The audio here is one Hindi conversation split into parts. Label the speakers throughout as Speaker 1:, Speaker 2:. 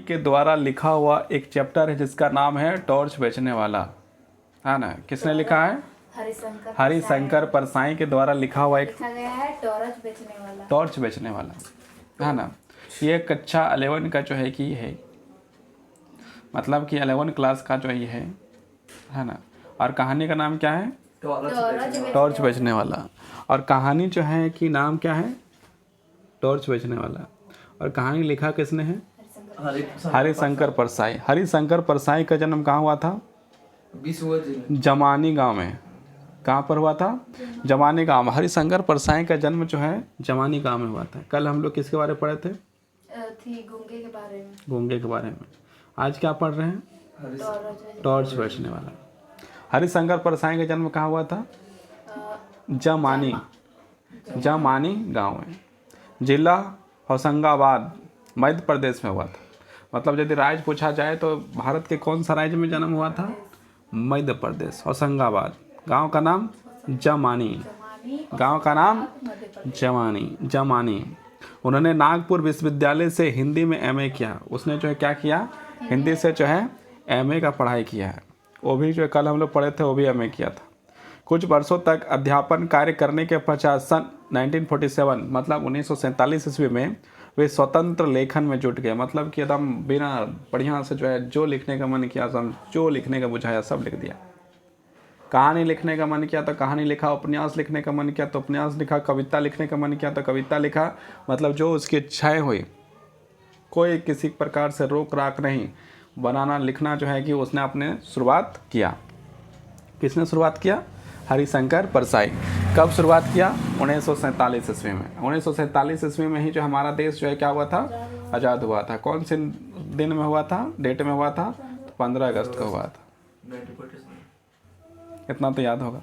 Speaker 1: के द्वारा लिखा हुआ एक चैप्टर है जिसका नाम है टॉर्च बेचने वाला, है ना। किसने लिखा है? हरिशंकर परसाई के द्वारा लिखा हुआ एक
Speaker 2: लिखा गया है
Speaker 1: टॉर्च बेचने वाला, है ना। ये कक्षा 11 का जो है कि है, मतलब कि 11 क्लास का जो ये है ना। और कहानी का नाम क्या है? टॉर्च बेचने वाला। और कहानी जो है कि नाम क्या है? टॉर्च बेचने वाला। और कहानी लिखा किसने है? हरिशंकर परसाई। हरिशंकर परसाई का जन्म कहाँ हुआ था? जमानी गांव में। कहाँ पर हुआ था? जमानी गांव में। हरिशंकर परसाई का जन्म जो है जमानी गांव में हुआ था। कल हम लोग किसके बारे में पढ़े थे?
Speaker 2: गूंगे के बारे में।
Speaker 1: गूंगे के बारे में। आज क्या पढ़ रहे हैं? टॉर्च बेचने वाला। हरिशंकर परसाई का जन्म कहाँ हुआ था? जमानी गांव में। जिला होशंगाबाद मध्य प्रदेश में हुआ था। मतलब यदि राज्य पूछा जाए तो भारत के कौन सा राज्य में जन्म हुआ था? मध्य प्रदेश, होशंगाबाद। गांव का नाम जमानी। गांव का नाम जमानी। उन्होंने नागपुर विश्वविद्यालय से हिंदी में एमए किया। उसने जो है क्या किया? हिंदी से जो है एमए का पढ़ाई किया है। वो भी जो कल हम लोग पढ़े थे वो भी एमए किया था। कुछ वर्षों तक अध्यापन कार्य करने के पश्चात सन 1947 मतलब 1947 ईस्वी में वे स्वतंत्र लेखन में जुट गए। मतलब कि एकदम बिना बढ़िया से जो है जो लिखने का मन किया सब, जो लिखने का बुझाया सब लिख दिया। कहानी लिखने का मन किया तो कहानी लिखा, उपन्यास लिखने का मन किया तो उपन्यास लिखा, कविता लिखने का मन किया तो कविता लिखा। मतलब जो उसकी इच्छाएँ हुई, कोई किसी प्रकार से रोक राक नहीं। बनाना लिखना जो है कि उसने अपने शुरुआत किया। किसने शुरुआत किया? हरिशंकर परसाई। कब शुरुआत किया? 1947 ईस्वी में। 1947 ईस्वी में ही जो हमारा देश जो है क्या हुआ था? आज़ाद हुआ था। कौन से दिन में हुआ था? डेट में हुआ था? 15 अगस्त को हुआ था। इतना तो याद होगा।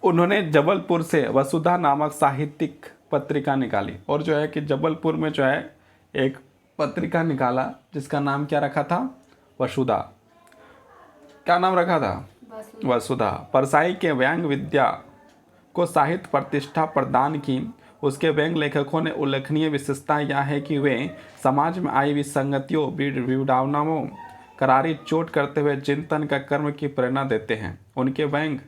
Speaker 1: उन्होंने जबलपुर से वसुधा नामक साहित्यिक पत्रिका निकाली। और जो है कि जबलपुर में जो है एक पत्रिका निकाला जिसका नाम क्या रखा था? वसुधा। क्या नाम रखा था? वसुधा। परसाई के व्यंग्य विद्या को साहित्य प्रतिष्ठा प्रदान की। उसके व्यंग्य लेखकों ने उल्लेखनीय विशेषता यह है कि वे समाज में आई विसंगतियों, विडंबनाओं, करारी चोट करते हुए चिंतन का कर्म की प्रेरणा देते हैं। उनके व्यंग्य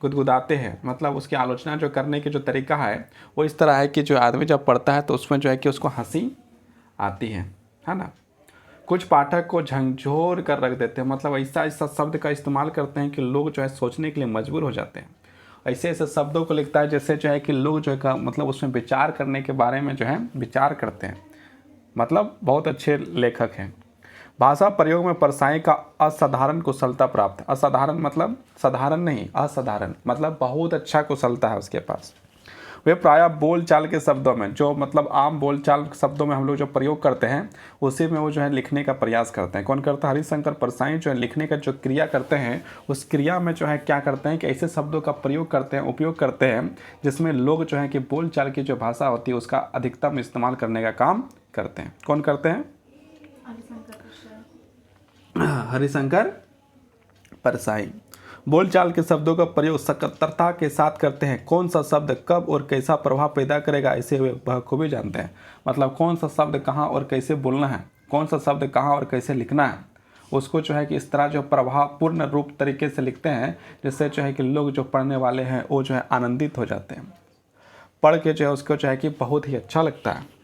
Speaker 1: गुदगुदाते हैं। मतलब उसकी आलोचना जो करने की जो तरीका है वो इस तरह है कि जो आदमी जब पढ़ता है तो उसमें जो है कि उसको हंसी आती है ना। कुछ पाठक को झंझोर कर रख देते हैं। मतलब ऐसा ऐसा शब्द का इस्तेमाल करते हैं कि लोग जो है सोचने के लिए मजबूर हो जाते हैं। ऐसे ऐसे शब्दों को लिखता है जैसे जो है कि लोग जो है मतलब उसमें विचार करने के बारे में जो है विचार करते हैं। मतलब बहुत अच्छे लेखक हैं। भाषा प्रयोग में परसाई का असाधारण कुशलता प्राप्त है। असाधारण मतलब साधारण नहीं, असाधारण मतलब बहुत अच्छा कुशलता है उसके पास। वे प्रायः बोल चाल के शब्दों में, जो मतलब आम बोल चाल शब्दों में हम लोग जो प्रयोग करते हैं उसी में वो जो है लिखने का प्रयास करते हैं। कौन करता है? हरिशंकर परसाई जो है लिखने का जो क्रिया करते हैं उस क्रिया में जो है क्या करते हैं कि ऐसे शब्दों का प्रयोग करते हैं, उपयोग करते हैं जिसमें लोग जो है कि बोल चाल की जो भाषा होती है उसका अधिकतम इस्तेमाल करने का काम करते हैं। कौन करते हैं? हरिशंकर परसाई। बोलचाल के शब्दों का प्रयोग सतर्कता के साथ करते हैं। कौन सा शब्द कब और कैसा प्रभाव पैदा करेगा इसे वे बखूबी जानते हैं। मतलब कौन सा शब्द कहाँ और कैसे बोलना है, कौन सा शब्द कहाँ और कैसे लिखना है, उसको जो है कि इस तरह जो प्रभावपूर्ण रूप तरीके से लिखते हैं जिससे जो है कि लोग जो पढ़ने वाले हैं वो जो है आनंदित हो जाते हैं। पढ़ के जो है उसको जो है कि बहुत ही अच्छा लगता है।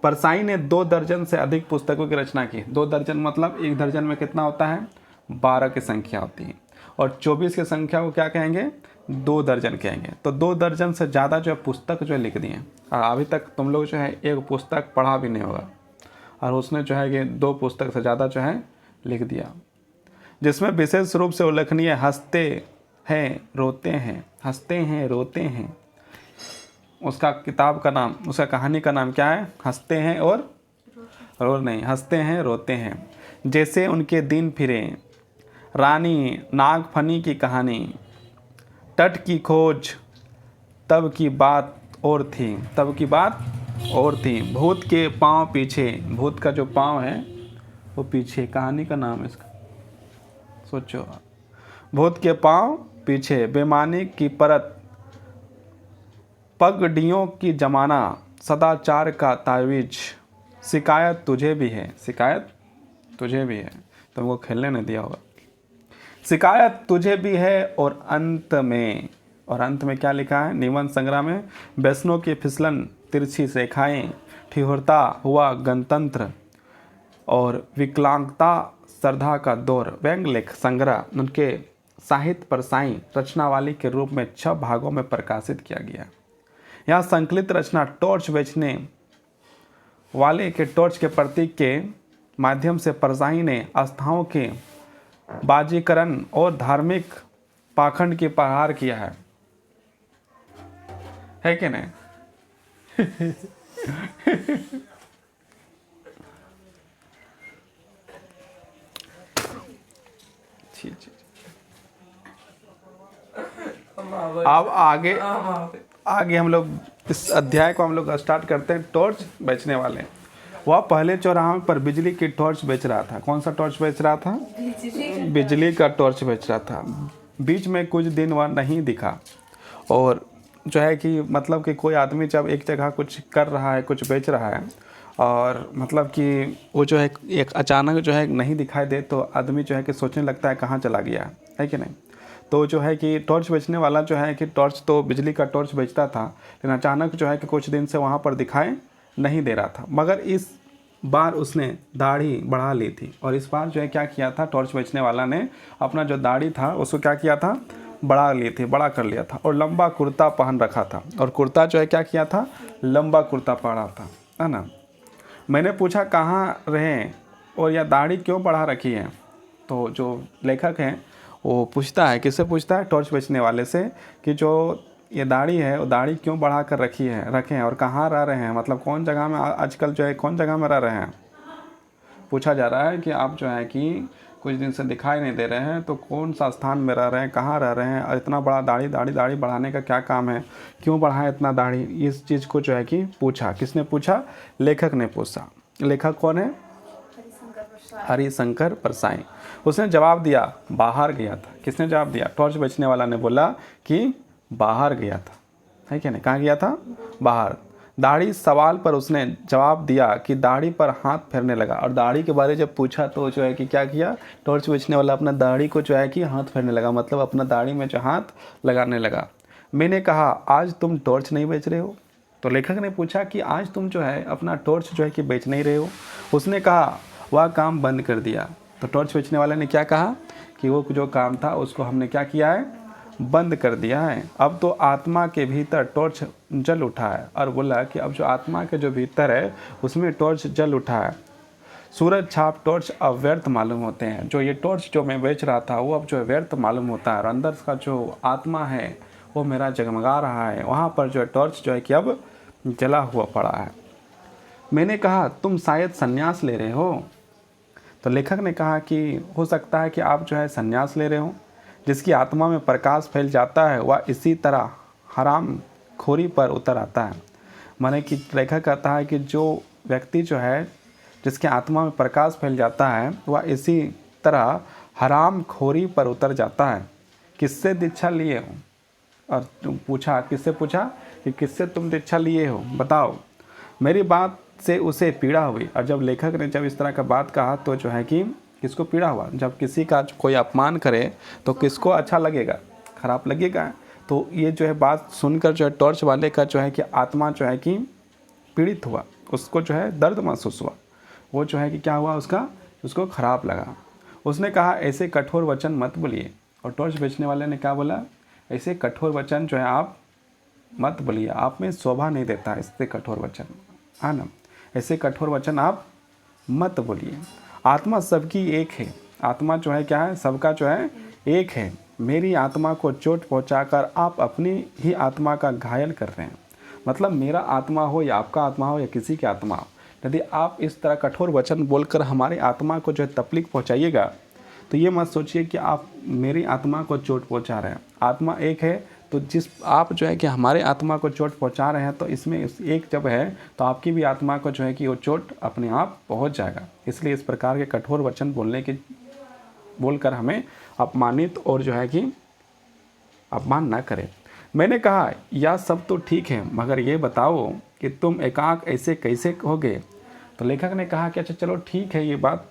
Speaker 1: परसाई ने 2 दर्जन से अधिक पुस्तकों की रचना की। 2 दर्जन मतलब एक दर्जन में कितना होता है? 12 की संख्या होती है। और 24 की संख्या को क्या कहेंगे? 2 दर्जन कहेंगे। तो 2 दर्जन से ज़्यादा जो है पुस्तक जो है लिख दिए। और अभी तक तुम लोग जो है एक पुस्तक पढ़ा भी नहीं होगा और उसने जो है कि 2 पुस्तक से ज़्यादा जो है लिख दिया। जिसमें विशेष रूप से उल्लेखनीय हंसते हैं रोते हैं, हंसते हैं रोते हैं। उसका किताब का नाम, उसका कहानी का नाम क्या है? हंसते हैं और नहीं, हंसते हैं रोते हैं। जैसे उनके दिन फिरे, रानी नागफनी की कहानी, तट की खोज, तब की बात और थी, तब की बात और थी, भूत के पांव पीछे, भूत का जो पांव है वो पीछे, कहानी का नाम है इसका, सोचो। भूत के पांव पीछे, बेमानी की परत, पगडियों की जमाना, सदाचार का तावीज, शिकायत तुझे भी है, शिकायत तुझे भी है, तुमको खेलने नहीं दिया होगा। शिकायत तुझे भी है और अंत में क्या लिखा है निबंध संग्रह में, व्यसनों की फिसलन तिरछी रेखाएं, ठिठुरता हुआ गणतंत्र और विकलांगता श्रद्धा का दौर, व्यंग लेख संग्रह उनके साहित्य परसाई रचनावली के रूप में 6 भागों में प्रकाशित किया गया। यहाँ संकलित रचना टॉर्च बेचने वाले के टॉर्च के प्रतीक के माध्यम से परसाई ने आस्थाओं के बाजीकरण और धार्मिक पाखंड की प्रहार किया है कि नहीं? अब आगे हम लोग इस अध्याय को हम लोग स्टार्ट करते हैं। टॉर्च बेचने वाले, वह पहले चौराहे पर बिजली की टॉर्च बेच रहा था। कौन सा टॉर्च बेच रहा था? बिजली का टॉर्च बेच रहा था। बीच में कुछ दिन वह नहीं दिखा और जो है कि मतलब कि कोई आदमी जब एक जगह कुछ कर रहा है, कुछ बेच रहा है और मतलब कि वो जो है एक अचानक जो है नहीं दिखाई दे तो आदमी जो है कि सोचने लगता है कहाँ चला गया है कि नहीं। तो जो है कि टॉर्च बेचने वाला जो है कि टॉर्च तो बिजली का टॉर्च बेचता था, लेकिन अचानक जो है कि कुछ दिन से वहाँ पर दिखाई नहीं दे रहा था। मगर इस बार उसने दाढ़ी बढ़ा ली थी और इस बार जो है क्या किया था, टॉर्च बेचने वाला ने अपना जो दाढ़ी था उसको क्या किया था, बड़ा कर लिया था और लंबा कुर्ता पहन रखा था। और कुर्ता जो है क्या किया था, लंबा कुर्ता पहना था, है ना। मैंने पूछा कहाँ रहे और यह दाढ़ी क्यों बढ़ा रखी है। तो जो लेखक हैं वो पूछता है, किससे पूछता है? टॉर्च बेचने वाले से, कि जो ये दाढ़ी है वो दाढ़ी क्यों बढ़ा कर रखे हैं और कहाँ रह रहे हैं, मतलब कौन जगह में आजकल जो है कौन जगह में रह रहे हैं। पूछा जा रहा है कि आप जो है कि कुछ दिन से दिखाई नहीं दे रहे हैं तो कौन सा स्थान में रह रहे हैं, कहाँ रह रहे हैं और इतना बड़ा दाढ़ी बढ़ाने का क्या काम है, क्यों बढ़ाएं इतना दाढ़ी। इस चीज़ को जो है कि पूछा। किसने पूछा? लेखक ने पूछा। लेखक कौन है? हरिशंकर परसाई। उसने जवाब दिया बाहर गया था। किसने जवाब दिया? टॉर्च बेचने वाला ने बोला कि बाहर गया था, है क्या नहीं? कहाँ गया था? बाहर। दाढ़ी सवाल पर उसने जवाब दिया कि दाढ़ी पर हाथ फेरने लगा। और दाढ़ी के बारे जब पूछा तो जो है कि क्या किया, टॉर्च बेचने वाला अपना दाढ़ी को जो है कि हाथ फेरने लगा, मतलब अपना दाढ़ी में जो हाथ लगाने लगा। मैंने कहा आज तुम टॉर्च नहीं बेच रहे हो? तो लेखक ने पूछा कि आज तुम जो है अपना टॉर्च जो है कि बेच नहीं रहे हो? उसने कहा वह काम बंद कर दिया। तो टॉर्च बेचने वाले ने क्या कहा कि वो जो काम था उसको हमने क्या किया है, बंद कर दिया है। अब तो आत्मा के भीतर टॉर्च जल उठा है। और बोला कि अब जो आत्मा के जो भीतर है उसमें टॉर्च जल उठा है। सूरज छाप टॉर्च अब व्यर्थ मालूम होते हैं। जो ये टॉर्च जो मैं बेच रहा था वो अब जो है व्यर्थ मालूम होता है और अंदर का जो आत्मा है वो मेरा जगमगा रहा है। वहाँ पर जो है टॉर्च जो है कि अब जला हुआ पड़ा है। मैंने कहा तुम शायद संन्यास ले रहे हो? तो लेखक ने कहा कि हो सकता है कि आप जो है संन्यास ले रहे हो। जिसकी आत्मा में प्रकाश फैल जाता है वह इसी तरह हराम खोरी पर उतर आता है। माने कि लेखक कहता है कि जो व्यक्ति जो है जिसके आत्मा में प्रकाश फैल जाता है वह इसी तरह हराम खोरी पर उतर जाता है। किससे दीक्षा लिए हो? और पूछा, किससे पूछा कि किससे तुम दीक्षा लिए हो, बताओ। मेरी बात से उसे पीड़ा हुई। और जब लेखक ने जब इस तरह का बात कहा तो जो है कि किसको पीड़ा हुआ? जब किसी का कोई अपमान करे तो किसको अच्छा लगेगा, खराब लगेगा। तो ये जो है बात सुनकर जो है टॉर्च वाले का जो है कि आत्मा जो है कि पीड़ित हुआ, उसको जो है दर्द महसूस हुआ। वो जो है कि क्या हुआ, उसको खराब लगा। उसने कहा ऐसे कठोर वचन मत बोलिए। और टॉर्च बेचने वाले ने क्या बोला? ऐसे कठोर वचन जो है आप मत बोलिए, आप में शोभा नहीं देता इससे कठोर वचन, है ना। ऐसे कठोर वचन आप मत बोलिए। आत्मा सबकी एक है। आत्मा जो है क्या है, सबका जो है एक है। मेरी आत्मा को चोट पहुंचाकर आप अपनी ही आत्मा का घायल कर रहे हैं। मतलब मेरा आत्मा हो या आपका आत्मा हो या किसी की आत्मा हो, यदि आप इस तरह कठोर वचन बोलकर हमारी आत्मा को जो है तकलीफ पहुंचाइएगा तो ये मत सोचिए कि आप मेरी आत्मा को चोट पहुंचा रहे हैं। आत्मा एक है, तो जिस आप जो है कि हमारे आत्मा को चोट पहुंचा रहे हैं तो इसमें एक जब है तो आपकी भी आत्मा को जो है कि वो चोट अपने आप पहुंच जाएगा। इसलिए इस प्रकार के कठोर वचन बोलकर हमें अपमानित और जो है कि अपमान ना करें। मैंने कहा यह सब तो ठीक है, मगर ये बताओ कि तुम एकांक ऐसे कैसे होगे तो लेखक ने कहा कि अच्छा चलो ठीक है ये बात,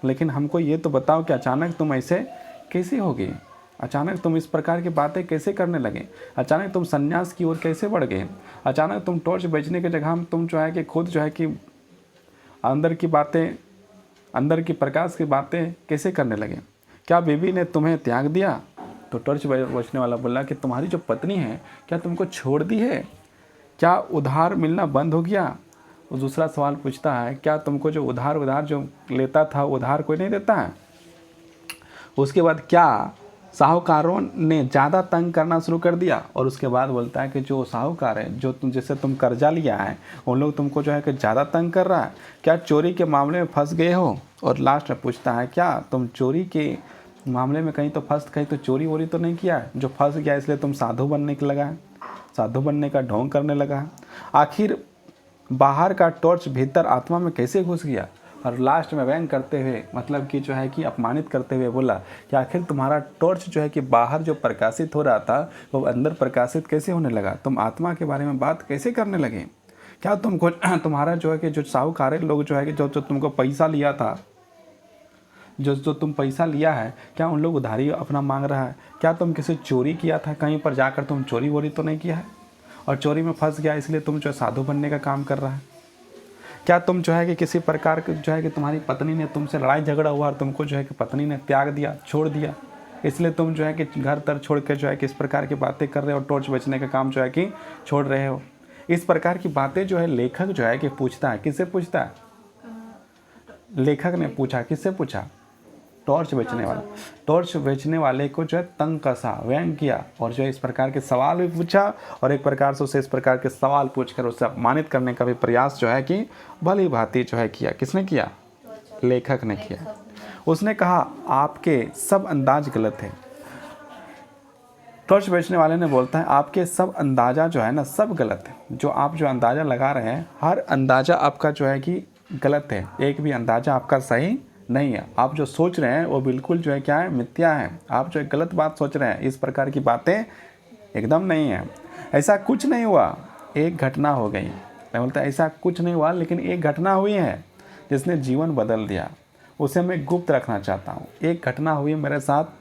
Speaker 1: लेकिन हमको ये तो बताओ कि अचानक तुम ऐसे कैसे हो गए, अचानक तुम इस प्रकार की बातें कैसे करने लगे, अचानक तुम संन्यास की ओर कैसे बढ़ गए, अचानक तुम टॉर्च बेचने की जगह हम तुम जो है कि खुद जो है कि अंदर की बातें, अंदर की प्रकाश की बातें कैसे करने लगे, क्या बीवी ने तुम्हें त्याग दिया? तो टॉर्च बेचने वाला बोला कि तुम्हारी जो पत्नी है क्या तुमको छोड़ दी है, क्या उधार मिलना बंद हो गया? वो दूसरा सवाल पूछता है क्या तुमको जो उधार जो लेता था उधार कोई नहीं देता है? उसके बाद क्या साहूकारों ने ज़्यादा तंग करना शुरू कर दिया? और उसके बाद बोलता है कि जो साहूकार है, जो तुम जिससे तुम कर्जा लिया है, उन लोग तुमको जो है कि ज़्यादा तंग कर रहा है, क्या चोरी के मामले में फंस गए हो? और लास्ट में पूछता है क्या तुम चोरी के मामले में कहीं तो चोरी वोरी तो नहीं किया है, जो फंस गया इसलिए तुम साधु बनने के लगा है, साधु बनने का ढोंग करने लगा है? आखिर बाहर का टॉर्च भीतर आत्मा में कैसे घुस गया? और लास्ट में व्यंग करते हुए, मतलब कि जो है कि अपमानित करते हुए बोला कि आखिर तुम्हारा टॉर्च जो है कि बाहर जो प्रकाशित हो रहा था वो अंदर प्रकाशित कैसे होने लगा? तुम आत्मा के बारे में बात कैसे करने लगे? क्या तुमको तुम्हारा जो है कि जो साहूकार लोग जो है कि जो तुमको पैसा लिया था, जो तुम पैसा लिया है, क्या उन लोग उधारी अपना मांग रहा है? क्या तुम किसी चोरी किया था, कहीं पर जाकर तुम चोरी वोरी तो नहीं किया है और चोरी में फंस गया इसलिए तुम जो साधु बनने का काम कर रहा है? क्या तुम जो है कि किसी प्रकार के जो है कि तुम्हारी पत्नी ने तुमसे लड़ाई झगड़ा हुआ और तुमको जो है कि पत्नी ने त्याग दिया, छोड़ दिया, इसलिए तुम जो है कि घर तर छोड़ के जो है कि इस प्रकार की बातें कर रहे हो, टॉर्च बेचने का काम जो है कि छोड़ रहे हो? इस प्रकार की बातें जो है लेखक जो है कि पूछता है, किससे पूछता है? लेखक ने पूछा, किससे पूछा? टॉर्च बेचने वाला। टॉर्च बेचने वाले को जो है तंग कसा, व्यंग किया और जो है इस प्रकार के सवाल भी पूछा और एक प्रकार से उसे इस प्रकार के सवाल पूछकर उसे अपमानित करने का भी प्रयास जो है कि भली भांति जो है किया। किसने किया? लेखक ने किया। उसने कहा आपके सब अंदाज गलत है। टॉर्च बेचने वाले ने बोलता है आपके सब अंदाज़ा जो है ना सब गलत है, जो आप जो अंदाज़ा लगा रहे हैं हर अंदाज़ा आपका जो है कि गलत है, एक भी अंदाज़ा आपका सही नहीं है, आप जो सोच रहे हैं वो बिल्कुल जो है क्या है, मिथ्या है, आप जो गलत बात सोच रहे हैं, इस प्रकार की बातें एकदम नहीं है, ऐसा कुछ नहीं हुआ, एक घटना हो गई। मैं बोलता ऐसा कुछ नहीं हुआ, लेकिन एक घटना हुई है जिसने जीवन बदल दिया, उसे मैं गुप्त रखना चाहता हूँ। एक घटना हुई मेरे साथ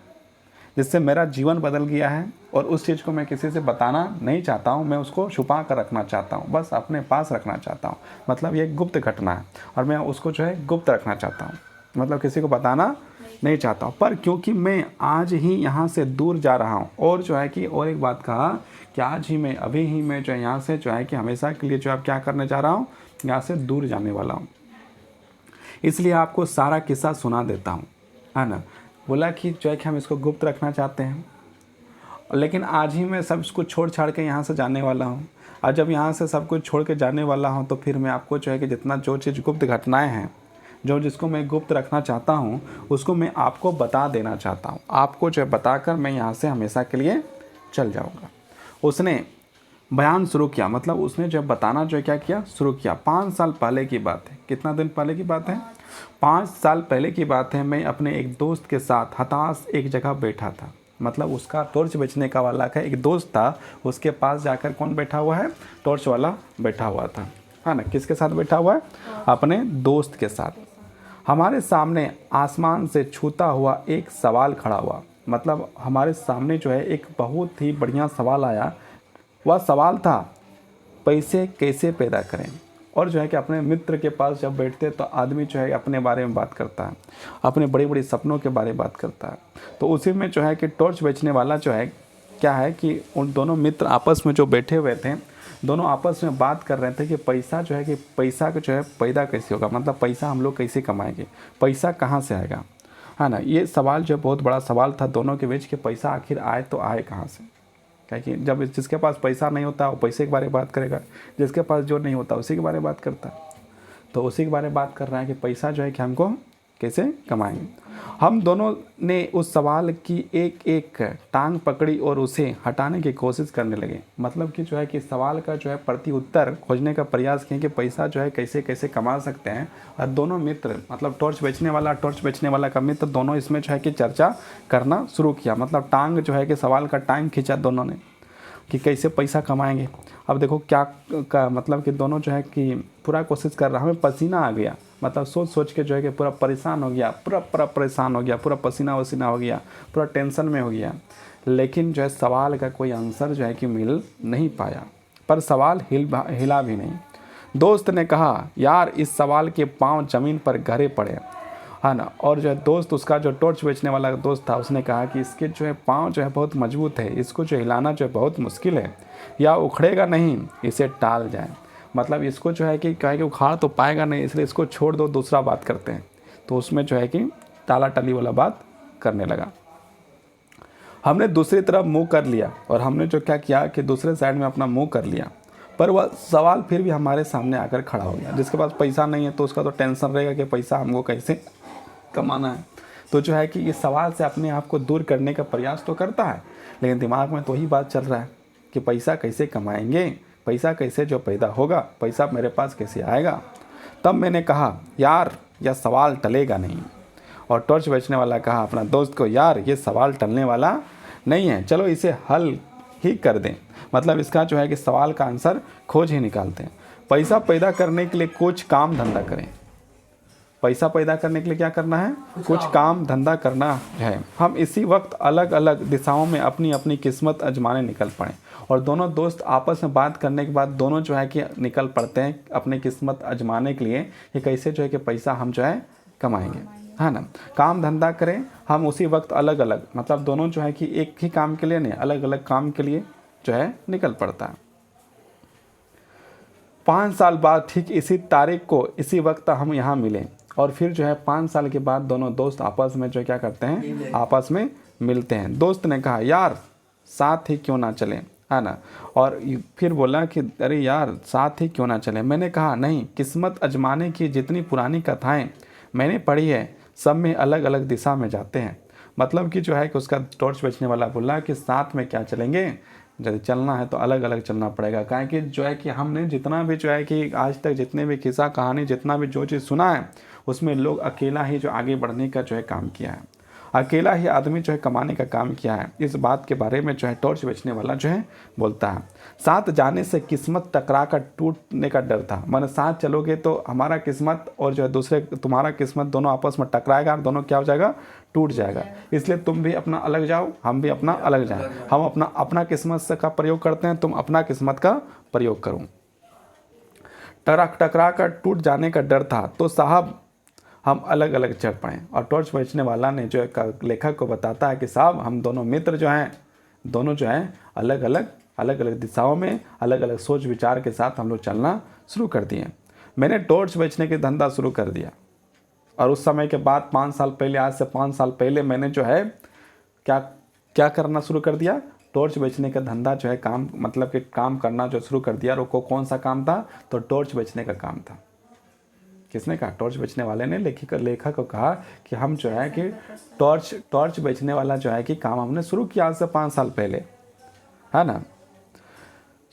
Speaker 1: जिससे मेरा जीवन बदल गया है और उस चीज़ को मैं किसी से बताना नहीं चाहता हूँ, मैं उसको छुपा कर रखना चाहता हूँ, बस अपने पास रखना चाहता हूँ। मतलब ये गुप्त घटना है और मैं उसको जो है गुप्त रखना चाहता हूँ, मतलब किसी को बताना नहीं चाहता हूँ। पर क्योंकि मैं आज ही यहाँ से दूर जा रहा हूँ और जो है कि और एक बात कहा कि आज ही मैं अभी ही मैं जो है यहाँ से जो है कि हमेशा के लिए जो है क्या करने जा रहा हूँ, यहाँ से दूर जाने वाला हूँ, इसलिए आपको सारा किस्सा सुना देता हूँ, है ना। बोला कि जो है कि हम इसको गुप्त रखना चाहते हैं, लेकिन आज ही मैं सब कुछ छोड़ छाड़ के यहाँ से जाने वाला हूँ। और जब यहाँ से सब कुछ छोड़ के जाने वाला हूँ तो फिर मैं आपको जो है कि जितना जो चीज़ गुप्त घटनाएं हैं, जो जिसको मैं गुप्त रखना चाहता हूँ, उसको मैं आपको बता देना चाहता हूँ। आपको जो है बताकर मैं यहाँ से हमेशा के लिए चल जाऊँगा। उसने बयान शुरू किया, मतलब उसने जब बताना जो है क्या किया, शुरू किया। 5 साल पहले की बात है। कितना दिन पहले की बात है? 5 साल पहले की बात है। मैं अपने एक दोस्त के साथ हताश एक जगह बैठा था। मतलब उसका टॉर्च बेचने का वाला का एक दोस्त था, उसके पास जाकर कौन बैठा हुआ है? टॉर्च वाला बैठा हुआ था, है ना। किसके साथ बैठा हुआ है? अपने दोस्त के साथ। हमारे सामने आसमान से छूता हुआ एक सवाल खड़ा हुआ। मतलब हमारे सामने जो है एक बहुत ही बढ़िया सवाल आया। वह सवाल था पैसे कैसे पैदा करें। और जो है कि अपने मित्र के पास जब बैठते तो आदमी जो है अपने बारे में बात करता है, अपने बड़े बड़े सपनों के बारे में बात करता है। तो उसी में जो है कि टॉर्च बेचने वाला जो है क्या है कि उन दोनों मित्र आपस में जो बैठे हुए थे, दोनों आपस में बात कर रहे थे कि पैसा जो है कि पैसा का जो है पैदा कैसे होगा, मतलब पैसा हम लोग कैसे कमाएंगे, पैसा कहाँ से आएगा, है ना। ये सवाल जो बहुत बड़ा सवाल था दोनों के बीच कि पैसा आखिर आए तो आए कहाँ से। क्या कि जब जिसके पास पैसा नहीं होता वो पैसे के बारे में बात करेगा, जिसके पास जो नहीं होता उसी के बारे में बात करता है। तो उसी के बारे में बात कर रहा है कि पैसा जो है कि हमको कैसे कमाएंगे। हम दोनों ने उस सवाल की एक एक टांग पकड़ी और उसे हटाने की कोशिश करने लगे। मतलब कि जो है कि सवाल का जो है प्रति उत्तर खोजने का प्रयास किए कि पैसा जो है कैसे कैसे कमा सकते हैं। और दोनों मित्र, मतलब टॉर्च बेचने वाला का मित्र, दोनों इसमें जो है कि चर्चा करना शुरू किया। मतलब टांग जो है कि सवाल का टांग खींचा दोनों ने। कि कैसे पैसा कमाएंगे। अब देखो क्या का मतलब कि दोनों जो है कि पूरा कोशिश कर रहा, हमें पसीना आ गया, मतलब सोच सोच के जो है कि पूरा परेशान हो गया, पूरा परेशान हो गया, पूरा पसीना वसीना हो गया, पूरा टेंशन में हो गया। लेकिन जो है सवाल का कोई आंसर जो है कि मिल नहीं पाया, पर सवाल हिला भी नहीं। दोस्त ने कहा, यार इस सवाल के पांव ज़मीन पर गहरे पड़े, है ना। और जो है दोस्त, उसका जो टॉर्च बेचने वाला दोस्त था, उसने कहा कि इसके जो है पाँव जो है बहुत मजबूत है, इसको जो हिलाना जो है बहुत मुश्किल है, या उखड़ेगा नहीं, इसे टाल जाए। मतलब इसको जो है कि कहे कि उखाड़ तो पाएगा नहीं, इसलिए इसको छोड़ दो, दूसरा बात करते हैं। तो उसमें जो है कि टाला टली वाला बात करने लगा। हमने दूसरी तरफ मुंह कर लिया, और हमने जो क्या किया कि दूसरे साइड में अपना मुंह कर लिया, पर वह सवाल फिर भी हमारे सामने आकर खड़ा हो गया। जिसके पास पैसा नहीं है तो उसका तो टेंशन रहेगा कि पैसा हमको कैसे कमाना है। तो जो है कि इस सवाल से अपने आप को दूर करने का प्रयास तो करता है, लेकिन दिमाग में तो ही बात चल रहा है कि पैसा कैसे कमाएंगे, पैसा कैसे जो पैदा होगा, पैसा मेरे पास कैसे आएगा। तब मैंने कहा, यार यह सवाल टलेगा नहीं। और टॉर्च बेचने वाला कहा अपना दोस्त को, यार ये सवाल टलने वाला नहीं है, चलो इसे हल ही कर दें। मतलब इसका जो है कि सवाल का आंसर खोज ही निकालते हैं। पैसा पैदा करने के लिए कुछ काम धंधा करें। पैसा पैदा करने के लिए क्या करना है? कुछ काम धंधा करना है। हम इसी वक्त अलग अलग दिशाओं में अपनी अपनी किस्मत आजमाने निकल पड़े। और दोनों दोस्त आपस में बात करने के बाद दोनों जो है कि निकल पड़ते हैं अपनी किस्मत आजमाने के लिए कि कैसे जो है कि पैसा हम जो है कमाएंगे, है ना। काम धंधा करें हम उसी वक्त अलग अलग, मतलब दोनों जो है कि एक ही काम के लिए नहीं, अलग अलग काम के लिए जो है निकल पड़ता है। 5 साल बाद ठीक इसी तारीख को इसी वक्त हम यहाँ मिले, और फिर जो है 5 साल के बाद दोनों दोस्त आपस में जो क्या करते हैं, आपस में मिलते हैं। दोस्त ने कहा, यार साथ ही क्यों ना चले, है ना। और फिर बोला कि अरे यार साथ ही क्यों ना चले। मैंने कहा, नहीं, किस्मत आजमाने की जितनी पुरानी कथाएं मैंने पढ़ी है सब में अलग अलग दिशा में जाते हैं। मतलब कि जो है कि उसका टॉर्च बेचने वाला बोला कि साथ में क्या चलेंगे, यदि चलना है तो अलग अलग चलना पड़ेगा। काहे कि जो है कि हमने जितना भी जो है कि आज तक जितने भी किस्सा कहानी जितना भी जो चीज़ सुना है उसमें लोग अकेला ही जो आगे बढ़ने का जो है काम किया है, अकेला ही आदमी जो है कमाने का काम किया है। इस बात के बारे में जो है टॉर्च बेचने वाला जो है बोलता है। साथ जाने से किस्मत टकरा कर टूटने का डर था। माने साथ चलोगे तो हमारा किस्मत और जो है दूसरे तुम्हारा किस्मत दोनों आपस में टकराएगा और दोनों क्या हो जाएगा, टूट जाएगा। इसलिए तुम भी अपना अलग जाओ, हम भी अपना अलग जाए। हम अपना किस्मत से का प्रयोग करते हैं, तुम अपना किस्मत का प्रयोग करो। टकरा कर टूट जाने का डर था तो साहब हम अलग अलग चढ़ पड़े। और टॉर्च बेचने वाला ने जो है लेखक को बताता है कि साहब हम दोनों मित्र जो हैं, दोनों जो हैं अलग अलग दिशाओं में अलग अलग सोच विचार के साथ हम लोग चलना शुरू कर दिए। मैंने टॉर्च बेचने की धंधा शुरू कर दिया, और उस समय के बाद 5 साल पहले, आज से 5 साल पहले मैंने जो है क्या करना शुरू कर दिया, टॉर्च बेचने का धंधा जो है काम, मतलब कि काम करना जो शुरू कर दिया। और वो कौन सा काम था, तो टॉर्च बेचने का काम था। किसने कहा? टॉर्च बेचने वाले ने लेखक को कहा कि हम जो है कि टॉर्च बेचने वाला जो है कि काम हमने शुरू किया आज से 5 साल पहले, है ना।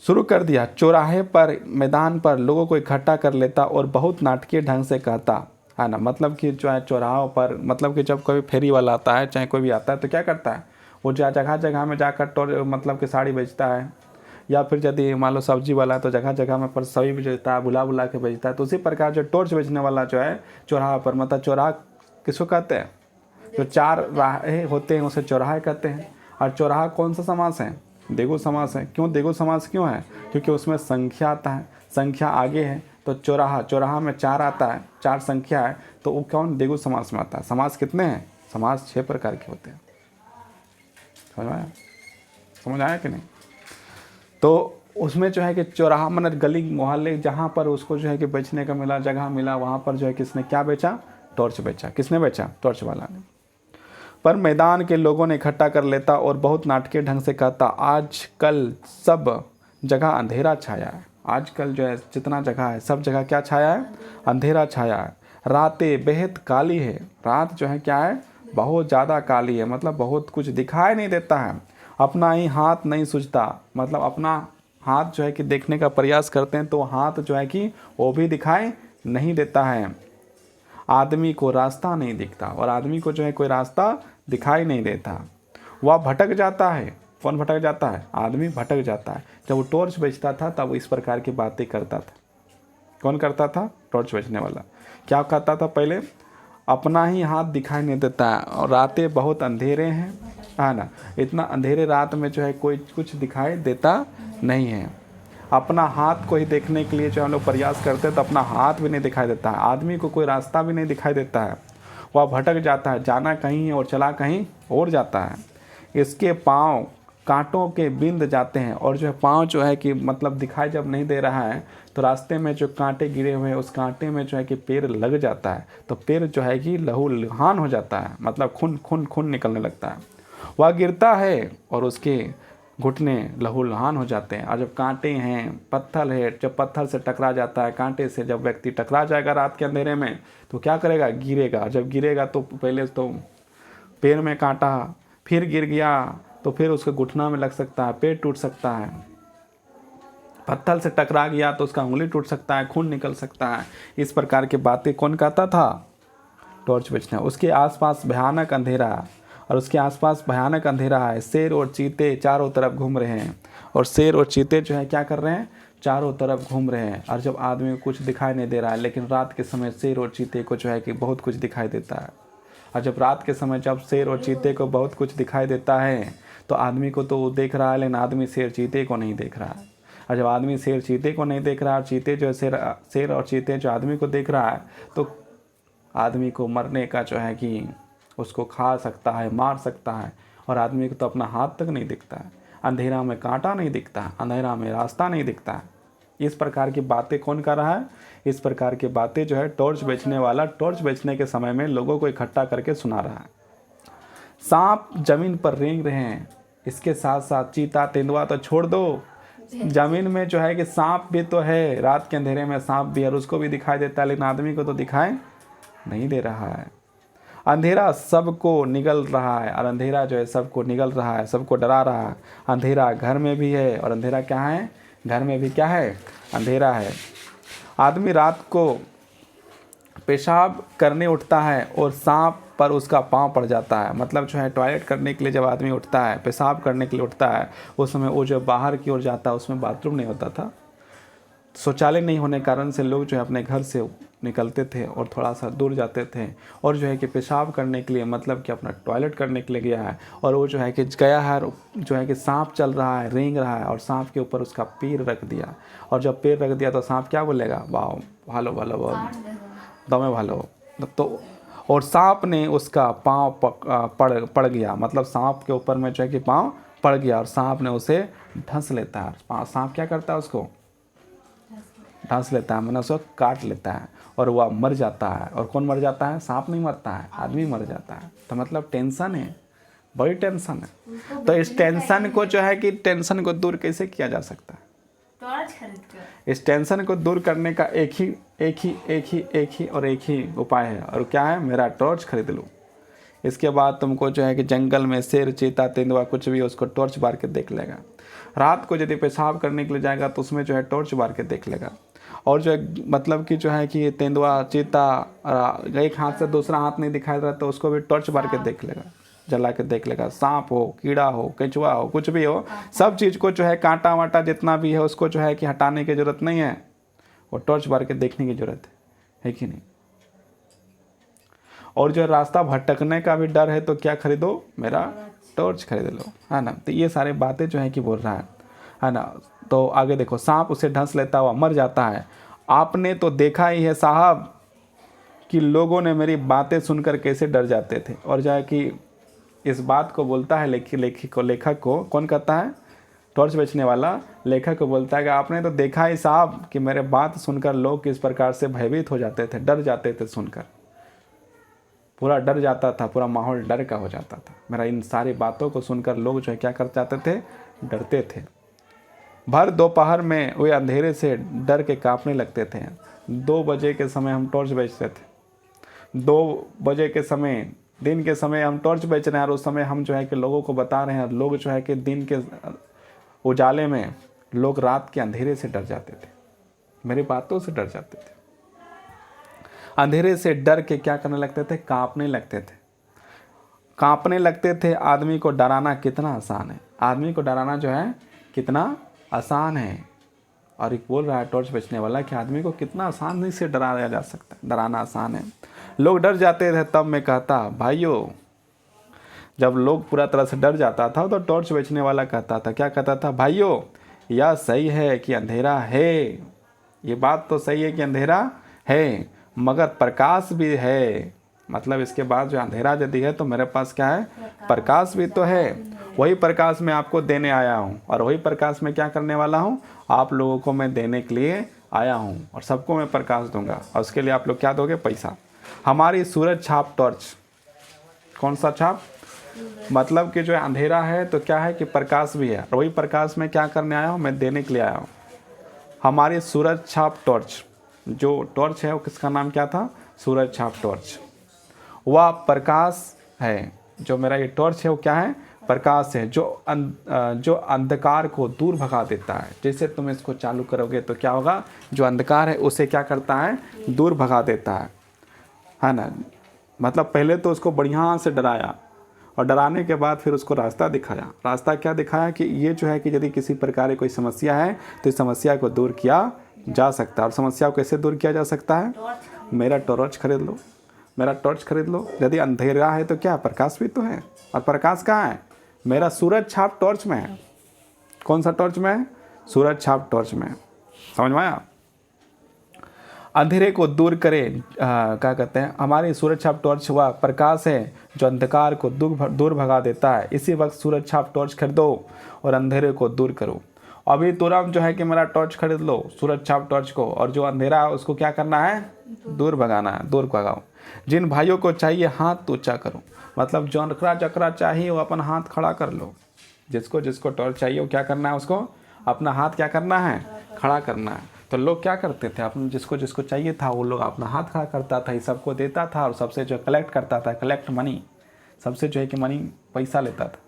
Speaker 1: शुरू कर दिया। चौराहे पर, मैदान पर लोगों को इकट्ठा कर लेता और बहुत नाटकीय ढंग से कहता, है ना। मतलब कि जो है चौराहों पर, मतलब कि जब कोई फेरी वाला आता है, चाहे कोई भी आता है, तो क्या करता है, वो जगह जगह में जाकर मतलब कि साड़ी बेचता है, या फिर यदि मान लो सब्जी वाला है तो जगह जगह में पर सब्जी बेचता है, बुला के बेचता है। तो उसी प्रकार जो टॉर्च बेचने वाला जो है चौराहा पर, मतलब चौराहा किसको कहते हैं, जो 4 राहें होते हैं उसे चौराहे कहते हैं। और चौराहा कौन सा समास है? देगु समास है। क्यों देगु समास क्यों है? क्योंकि उसमें संख्या आता है, संख्या आगे है, तो चौराहा में 4 आता है, 4 संख्या है, तो वो कौन देगु समास में आता है। समास कितने हैं? समास 6 प्रकार के होते हैं। समझ आया कि नहीं? तो उसमें जो है कि चौराहा मन गली मोहल्ले जहाँ पर उसको जो है कि बेचने का मिला, जगह मिला, वहाँ पर जो है किसने क्या बेचा, टॉर्च बेचा। किसने बेचा? टॉर्च वाला ने। पर मैदान के लोगों ने इकट्ठा कर लेता और बहुत नाटकीय ढंग से कहता, आजकल सब जगह अंधेरा छाया है। आजकल जो है जितना जगह है सब जगह क्या छाया है? अंधेरा छाया है। रातें बेहद काली है। रात जो है क्या है? बहुत ज़्यादा काली है, मतलब बहुत कुछ दिखाई नहीं देता है। अपना ही हाथ नहीं सूझता, मतलब अपना हाथ जो है कि देखने का प्रयास करते हैं तो हाथ जो है कि वो भी दिखाई नहीं देता है। आदमी को रास्ता नहीं दिखता, और आदमी को जो है कोई रास्ता दिखाई नहीं देता। वह भटक जाता है, कौन भटक जाता है? आदमी भटक जाता है। जब वो टॉर्च बेचता था तब इस प्रकार की बातें करता था। कौन करता था? टॉर्च बेचने वाला। क्या कहता था पहले? अपना ही हाथ दिखाई नहीं देता है और रातें बहुत अंधेरे हैं, है ना, इतना अंधेरे रात में जो है कोई कुछ दिखाई देता नहीं है। अपना हाथ को ही देखने के लिए जो हम लोग प्रयास करते हैं तो अपना हाथ भी नहीं दिखाई देता है। आदमी को कोई रास्ता भी नहीं दिखाई देता है, वह भटक जाता है, जाना कहीं और चला कहीं और जाता है। इसके पाँव कांटों के बिंद जाते हैं और जो है पाँव जो है कि मतलब दिखाई जब नहीं दे रहा है तो रास्ते में जो कांटे गिरे हुए हैं उस कांटे में जो है कि पैर लग जाता है तो पैर जो है कि लहूलुहान हो जाता है, मतलब खून खून खून निकलने लगता है। वह गिरता है और उसके घुटने लहूलुहान हो जाते हैं। और जब कांटे हैं, पत्थर है, जब पत्थर से टकरा जाता है, कांटे से जब व्यक्ति टकरा जाएगा रात के अंधेरे में तो क्या करेगा? गिरेगा। जब गिरेगा तो पहले तो पैर में कांटा, फिर गिर गया तो फिर उसके घुटना में लग सकता है, पैर टूट सकता है। पत्थर से टकरा गया तो उसका उंगली टूट सकता है, खून निकल सकता है। इस प्रकार की बातें कौन कहता था? टॉर्च बेचना। उसके आसपास भयानक अंधेरा और उसके आसपास भयानक अंधेरा है। शेर और चीते चारों तरफ घूम रहे हैं और शेर और चीते जो है क्या कर रहे हैं? चारों तरफ घूम रहे हैं। और जब आदमी को कुछ दिखाई नहीं दे रहा है, लेकिन रात के समय शेर और चीते को जो है कि बहुत कुछ दिखाई देता है। और जब रात के समय जब शेर और चीते को बहुत कुछ दिखाई देता है तो आदमी को तो वो देख रहा है, लेकिन आदमी शेर चीते को नहीं देख रहा है। और जब आदमी शेर चीते को नहीं देख रहा है और चीते जो शेर और चीते जो आदमी को देख रहा है तो आदमी को मरने का जो है कि उसको खा सकता है, मार सकता है। और आदमी को तो अपना हाथ तक नहीं दिखता है, अंधेरा में कांटा नहीं दिखता है, अंधेरा में रास्ता नहीं दिखता है। इस प्रकार की बातें कौन कर रहा है? इस प्रकार की बातें जो है टॉर्च बेचने वाला टॉर्च बेचने के समय में लोगों को इकट्ठा करके सुना रहा है। सांप जमीन पर रेंग रहे हैं, इसके साथ साथ चीता तेंदुआ तो छोड़ दो, जमीन में जो है कि सांप भी तो है, रात के अंधेरे में सांप भी और उसको भी दिखाई देता है, लेकिन आदमी को तो दिखाई नहीं दे रहा है। अंधेरा सबको निगल रहा है और अंधेरा जो है सबको निगल रहा है, सबको डरा रहा है। अंधेरा घर में भी है और अंधेरा क्या है? घर में भी क्या है? अंधेरा है। आदमी रात को पेशाब करने उठता है और सांप पर उसका पाँव पड़ जाता है। मतलब जो है टॉयलेट करने के लिए जब आदमी उठता है, पेशाब करने के लिए उठता है, उस समय वो जो बाहर की ओर जाता है उसमें बाथरूम नहीं होता था। शौचालय नहीं होने कारण से लोग जो है अपने घर से निकलते थे और थोड़ा सा दूर जाते थे और जो है कि पेशाब करने के लिए, मतलब कि अपना टॉयलेट करने के लिए गया है और वो जो है कि गया है, जो है कि सांप चल रहा है, रेंग रहा है और सांप के ऊपर उसका पैर रख दिया। और जब पैर रख दिया तो सांप क्या बोलेगा? वाह, भालो भालो दमे भालो। तो और सांप ने उसका पाँव पड़ गया, मतलब सांप के ऊपर में जो है कि पाँव पड़ गया और सांप ने उसे ढंस लेता है। सांप क्या करता है? उसको ढांस लेता है, मैंने उसको काट लेता है और वह मर जाता है। और कौन मर जाता है? सांप नहीं मरता है, आदमी मर जाता है। तो मतलब टेंशन है, बड़ी टेंशन है। तो इस टेंशन को जो है कि टेंशन को दूर कैसे किया जा सकता है?
Speaker 2: टॉर्च खरीद कर।
Speaker 1: इस टेंशन को दूर करने का एक ही उपाय है और क्या है? मेरा टॉर्च खरीद लो। इसके बाद तुमको जो है कि जंगल में शेर चीता तेंदुआ कुछ भी उसको टॉर्च बार के देख लेगा। रात को यदि पेशाब करने के लिए जाएगा तो उसमें जो है टॉर्च बार के देख लेगा। और जो है मतलब कि जो है कि तेंदुआ चीता एक हाथ से दूसरा हाथ नहीं दिखाई दे रहा तो उसको भी टॉर्च बार के देख लेगा, जला के देख लेगा। सांप हो, कीड़ा हो, केंचुआ हो, कुछ भी हो, सब चीज़ को जो है कांटा वाटा जितना भी है उसको जो है कि हटाने की ज़रूरत नहीं है, वो टॉर्च बार के देखने की ज़रूरत है कि नहीं? और जो रास्ता भटकने का भी डर है तो क्या खरीदो? मेरा टॉर्च खरीद लो, है ना। तो ये सारे बातें जो है कि बोल रहा है ना। तो आगे देखो, सांप उसे ढंस लेता हुआ मर जाता है। आपने तो देखा ही है साहब कि लोगों ने मेरी बातें सुनकर कैसे डर जाते थे। और जो है कि इस बात को बोलता है लेखक को कौन कहता है? टॉर्च बेचने वाला लेखक को बोलता है कि आपने तो देखा ही साहब कि मेरे बात सुनकर लोग किस प्रकार से भयभीत हो जाते थे, डर जाते थे सुनकर, पूरा डर जाता था, पूरा माहौल डर का हो जाता था। मेरा इन सारी बातों को सुनकर लोग जो है क्या कर जाते थे? डरते थे। भर दोपहर में वे अंधेरे से डर के कांपने लगते थे। 2 बजे के समय हम टॉर्च बेचते थे। 2 बजे के समय, दिन के समय हम टॉर्च बेच रहे हैं और उस समय हम जो है कि लोगों को बता रहे हैं। लोग जो है कि दिन के उजाले में, लोग रात के अंधेरे से डर जाते थे, मेरी बातों से डर जाते थे। अंधेरे से डर के क्या करने लगते थे? कांपने लगते थे। कांपने लगते थे। आदमी को डराना कितना आसान है। आदमी को डराना जो है कितना आसान है। और एक बोल रहा है टॉर्च बेचने वाला कि आदमी को कितना आसानी से डराया जा सकता है, डराना आसान है। लोग डर जाते थे तब मैं कहता भाइयों, जब लोग पूरा तरह से डर जाता था तो टॉर्च बेचने वाला कहता था, क्या कहता था, भाइयों यह सही है कि अंधेरा है, ये बात तो सही है कि अंधेरा है, मगर प्रकाश भी है। मतलब इसके बाद जो अंधेरा यदि है तो मेरे पास क्या है, प्रकाश भी तो है। वही प्रकाश मैं आपको देने आया हूँ, और वही प्रकाश मैं क्या करने वाला हूँ, आप लोगों को मैं देने के लिए आया हूँ, और सबको मैं प्रकाश दूंगा, और उसके लिए आप लोग क्या दोगे, पैसा। हमारी सूरज छाप टॉर्च, कौन सा छाप, मतलब कि जो अंधेरा है तो क्या है कि प्रकाश भी है, और वही प्रकाश मैं क्या करने आया हूँ, मैं देने के लिए आया हूँ। हमारी सूरज छाप टॉर्च, जो टॉर्च है वो किसका नाम क्या था, सूरज छाप टॉर्च। वह प्रकाश है, जो मेरा ये टॉर्च है वो क्या है, प्रकाश है, जो अंधकार को दूर भगा देता है। जैसे तुम इसको चालू करोगे तो क्या होगा, जो अंधकार है उसे क्या करता है, दूर भगा देता है ना। मतलब पहले तो उसको बढ़िया से डराया, और डराने के बाद फिर उसको रास्ता दिखाया। रास्ता क्या दिखाया कि ये जो है कि यदि किसी प्रकार की कोई समस्या है तो इस समस्या को दूर किया जा सकता है। और समस्या को कैसे दूर किया जा सकता है, मेरा टॉर्च खरीद लो, मेरा टॉर्च खरीद लो। यदि अंधेरा है तो क्या, प्रकाश भी तो है, और प्रकाश कहाँ है, मेरा सूरज छाप टॉर्च में है। कौन सा टॉर्च में है, सूरज छाप टॉर्च में। समझ में आया। अंधेरे को दूर करे, क्या कहते हैं, हमारी सूरज छाप टॉर्च हुआ प्रकाश है जो अंधकार को दूर भगा देता है। इसी वक्त सूरज छाप टॉर्च खरीदो और अंधेरे को दूर करो। अभी तुरंत जो है कि मेरा टॉर्च खरीद लो, सूरज छाप टॉर्च को, और जो अंधेरा है उसको क्या करना है, दूर भगाना है, दूर भगाओ। जिन भाइयों को चाहिए हाथ ऊंचा करो, मतलब जो जकरा चाहिए वो अपन हाथ खड़ा कर लो। जिसको जिसको टॉर्च चाहिए वो क्या करना है, उसको अपना हाथ क्या करना है, खड़ा करना है। तो लोग क्या करते थे, अपने जिसको जिसको चाहिए था वो लोग अपना हाथ खड़ा करता था, ये सबको देता था, और सबसे जो कलेक्ट करता था, कलेक्ट मनी, सबसे जो है कि मनी पैसा लेता था।